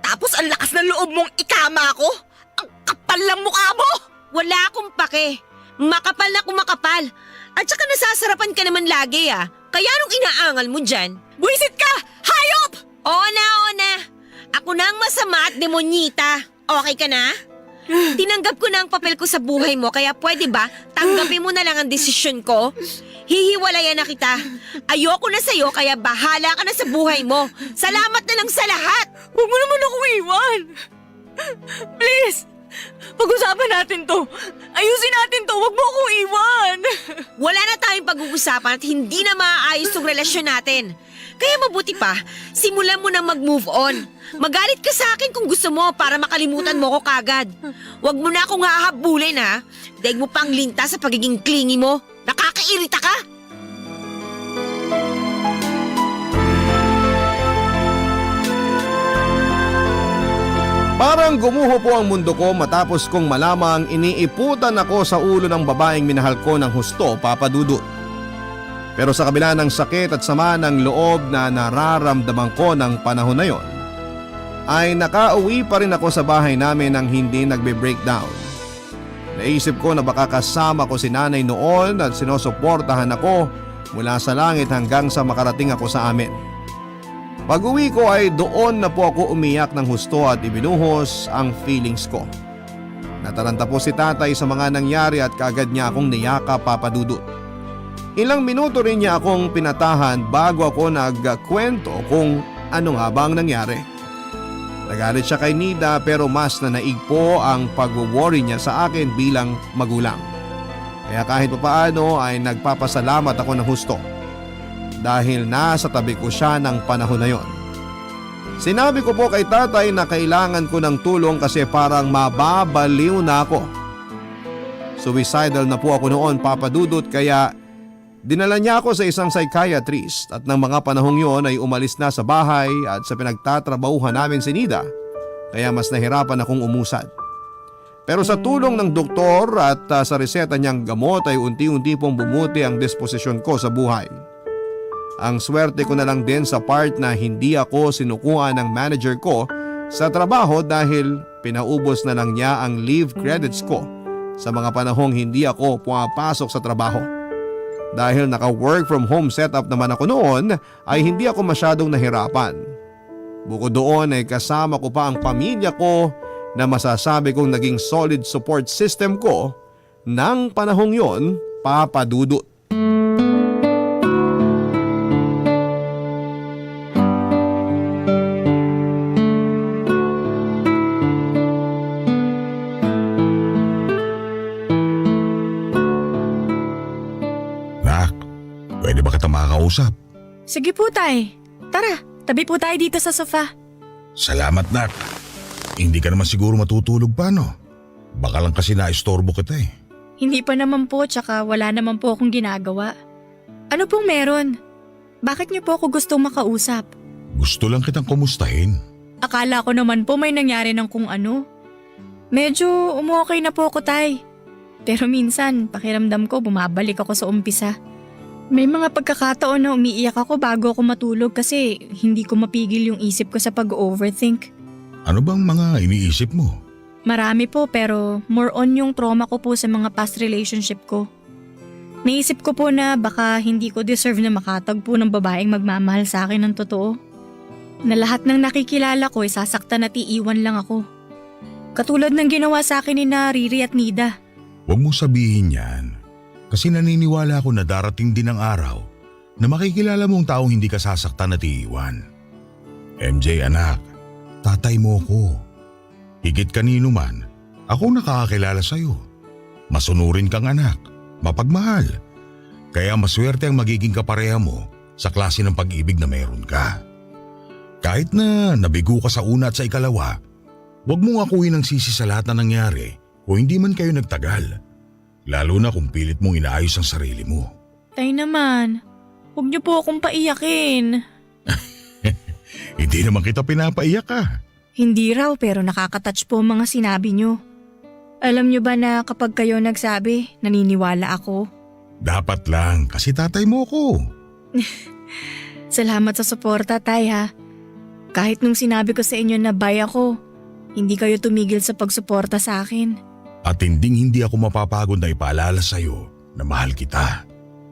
Tapos ang lakas ng loob mong ikama ako. Ang kapal ng mukha mo! Wala akong pake. Makapal na kumakapal. At saka nasasarapan ka naman lagi ah. Kaya anong inaangal mo dyan? Buisit ka! Hayop! Oo na. Ako na ang masama at demonyita. Okay ka na? Tinanggap ko na ang papel ko sa buhay mo kaya pwede ba tanggapin mo na lang ang desisyon ko? Hihiwalayan na kita. Ayoko na sa'yo kaya bahala ka na sa buhay mo. Salamat na lang sa lahat. Huwag mo naman ako iwan! Please! Pag-usapan natin to! Ayusin natin to! Huwag mo ako iwan! Wala na tayong pag-uusapan at hindi na maaayos yung relasyon natin. Kaya mabuti pa, simulan mo na mag-move on. Magalit ka sa akin kung gusto mo para makalimutan mo ko kagad. Huwag mo na akong hahabulin ha. Daig mo pang linta sa pagiging clingy mo. Nakakairita ka! Parang gumuho po ang mundo ko matapos kong malamang iniiputan ako sa ulo ng babaeng minahal ko ng husto, Papa Dudut. Pero sa kabila ng sakit at sama ng loob na nararamdaman ko ng panahon na yon, ay nakauwi pa rin ako sa bahay namin nang hindi nagbe-breakdown. Naisip ko na baka kasama ko si nanay noon at sinusuportahan ako mula sa langit hanggang sa makarating ako sa amin. Pag-uwi ko ay doon na po ako umiyak ng husto at ibinuhos ang feelings ko. Nataranta po si tatay sa mga nangyari at kaagad niya akong niyaka, Papa Dudut. Ilang minuto rin niya akong pinatahan bago ako nagkwento kung ano nga ba ang nangyari. Nagalit siya kay Nida pero mas nanaig po ang pag-worry niya sa akin bilang magulang. Kaya kahit papaano ay nagpapasalamat ako ng husto. Dahil nasa tabi ko siya ng panahon na yon. Sinabi ko po kay tatay na kailangan ko ng tulong kasi parang mababaliw na ako. Suicidal na po ako noon, Papa Dudut, kaya dinala niya ako sa isang psychiatrist at ng mga panahong yon ay umalis na sa bahay at sa pinagtatrabahuhan namin si Nida, kaya mas nahirapan akong umusad. Pero sa tulong ng doktor at sa reseta niyang gamot ay unti-unti pong bumuti ang disposisyon ko sa buhay. Ang swerte ko na lang din sa part na hindi ako sinukuha ng manager ko sa trabaho dahil pinaubos na lang niya ang leave credits ko sa mga panahong hindi ako pumapasok sa trabaho. Dahil naka-work from home setup naman ako noon ay hindi ako masyadong nahirapan. Bukod doon ay kasama ko pa ang pamilya ko na masasabi kong naging solid support system ko ng panahong yon, Papa Dudut. Pwede ba kita makakausap? Sige po, tay. Tara, tabi po tayo dito sa sofa. Salamat, Nak. Hindi ka naman siguro matutulog pa, no? Baka lang kasi naistorbo kita eh. Hindi pa naman po, tsaka wala naman po akong ginagawa. Ano pong meron? Bakit niyo po ako gustong makausap? Gusto lang kitang kumustahin. Akala ko naman po may nangyari ng kung ano. Medyo umukay na po ako, tay. Pero minsan, pakiramdam ko bumabalik ako sa umpisa. May mga pagkakataon na umiiyak ako bago ako matulog kasi hindi ko mapigil yung isip ko sa pag-overthink. Ano bang mga iniisip mo? Marami po pero more on yung trauma ko po sa mga past relationship ko. Naisip ko po na baka hindi ko deserve na makatagpo ng babaeng magmamahal sa akin ng totoo. Na lahat ng nakikilala ko ay sasaktan at iiwan lang ako. Katulad ng ginawa sa akin ni Riri at Nida. Huwag mo sabihin yan. Kasi naniniwala ako na darating din ang araw na makikilala mong taong hindi ka sasaktan at iiwan. MJ anak, tatay mo ko. Higit kanino man, ako nakakakilala sa'yo. Masunurin kang anak, mapagmahal. Kaya maswerte ang magiging kapareha mo sa klase ng pag-ibig na meron ka. Kahit na nabigo ka sa una at sa ikalawa, huwag mong akuin ang sisi sa lahat na nangyari kung hindi man kayo nagtagal. Lalo na kung pilit mong inaayos ang sarili mo. Tay naman, huwag niyo po akong paiyakin. Hindi naman kita pinapaiyak ka. Hindi raw pero nakakatouch po ang mga sinabi niyo. Alam niyo ba na kapag kayo nagsabi, naniniwala ako? Dapat lang kasi tatay mo ko. Salamat sa suporta, tay ha. Kahit nung sinabi ko sa inyo na bye ako, hindi kayo tumigil sa pagsuporta sa akin. At hindi ako mapapagod na ipaalala sa'yo na mahal kita.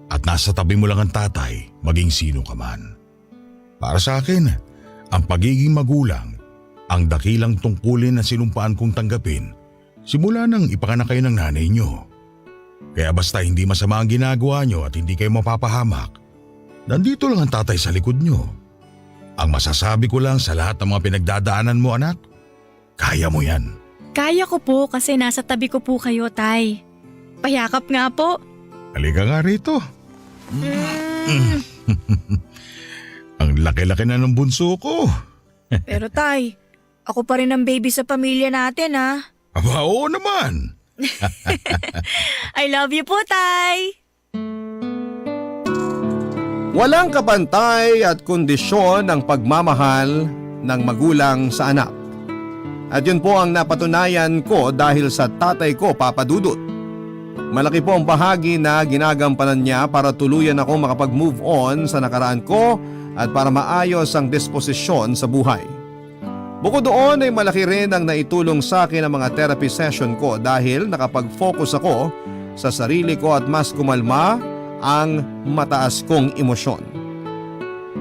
At nasa tabi mo lang ang tatay, maging sino ka man. Para sa akin, ang pagiging magulang, ang dakilang tungkulin na sinumpaan kong tanggapin simula nang ipakanak kayo ng nanay nyo. Kaya basta hindi masama ang ginagawa nyo at hindi kayo mapapahamak, nandito lang ang tatay sa likod nyo. Ang masasabi ko lang sa lahat ng mga pinagdadaanan mo, anak, kaya mo yan. Kaya ko po kasi nasa tabi ko po kayo, Tay. Payakap nga po. Halika nga rito. Ang laki-laki na ng bunso ko. Pero Tay, ako pa rin ang baby sa pamilya natin ha. Aba, oo naman. I love you po, Tay. Walang kapantay at kondisyon ang pagmamahal ng magulang sa anak. At yun po ang napatunayan ko dahil sa tatay ko, Papa Dudut. Malaki po ang bahagi na ginagampanan niya para tuluyan ako makapag-move on sa nakaraan ko at para maayos ang disposisyon sa buhay. Bukod doon ay malaki rin ang naitulong sa akin ang mga therapy session ko dahil nakapag-focus ako sa sarili ko at mas kumalma ang mataas kong emosyon.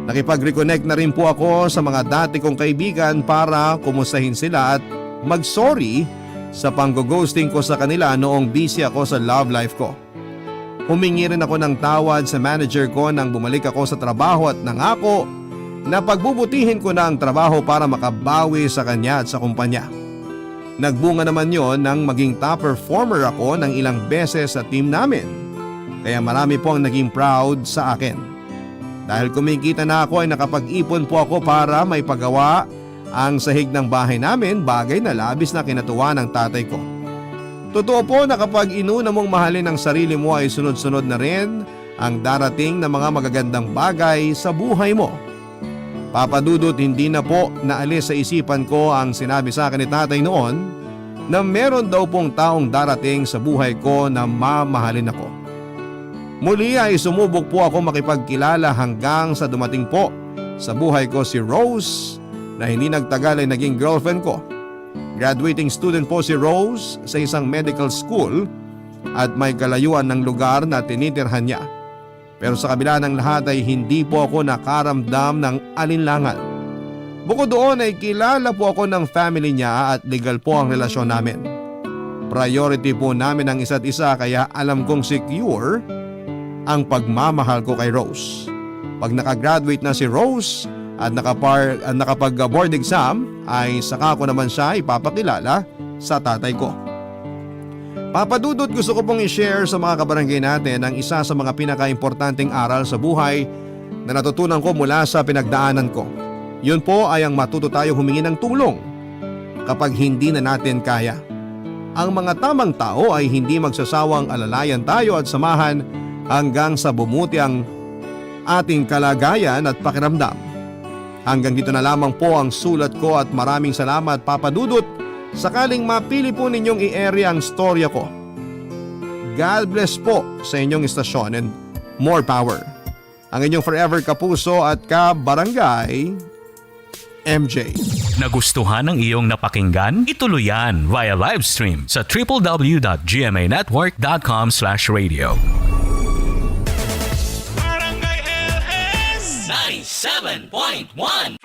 Nakipag-reconnect na rin po ako sa mga dati kong kaibigan para kumustahin sila at mag-sorry sa pang-ghosting ko sa kanila noong busy ako sa love life ko. Humingi rin ako ng tawad sa manager ko nang bumalik ako sa trabaho at nangako na pagbubutihin ko na ang trabaho para makabawi sa kanya at sa kumpanya. Nagbunga naman yon nang maging top performer ako ng ilang beses sa team namin. Kaya marami po ang naging proud sa akin. Dahil kumikita na ako ay nakapag-ipon po ako para may pagawa ang sahig ng bahay namin, bagay na labis na kinatuwa ng tatay ko. Totoo po na kapag inuna mong mahalin ang sarili mo ay sunod-sunod na rin ang darating na mga magagandang bagay sa buhay mo. Papa Dudut, hindi na po naalis sa isipan ko ang sinabi sa akin ni tatay noon na meron daw pong taong darating sa buhay ko na mamahalin ako. Muli ay sumubok po ako makipagkilala hanggang sa dumating po sa buhay ko si Rose na hindi nagtagal ay naging girlfriend ko. Graduating student po si Rose sa isang medical school at may kalayuan ng lugar na tinitirhan niya. Pero sa kabila ng lahat ay hindi po ako nakaramdam ng alinlangan. Bukod doon ay kilala po ako ng family niya at legal po ang relasyon namin. Priority po namin ang isa't isa kaya alam kong secure ang pagmamahal ko kay Rose. Pag nakagraduate na si Rose at nakapag-board exam ay saka ko naman siya ipapakilala sa tatay ko. Papa Dudut, gusto ko pong i-share sa mga kabarangay natin ang isa sa mga pinaka-importanting aral sa buhay na natutunan ko mula sa pinagdaanan ko. Yun po ay ang matuto tayo humingi ng tulong kapag hindi na natin kaya. Ang mga tamang tao ay hindi magsasawang alalayan tayo at samahan hanggang sa bumuti ang ating kalagayan at pakiramdam. Hanggang dito na lamang po ang sulat ko at maraming salamat, Papa Dudut. Sakaling mapili po ninyong i-area ang storya ko. God bless po sa inyong istasyon and more power. Ang inyong forever kapuso at ka-barangay, MJ. Nagustuhan ng iyong napakinggan? Ituloy yan via live stream sa www.gmanetwork.com/radio. Barangay LS 97.1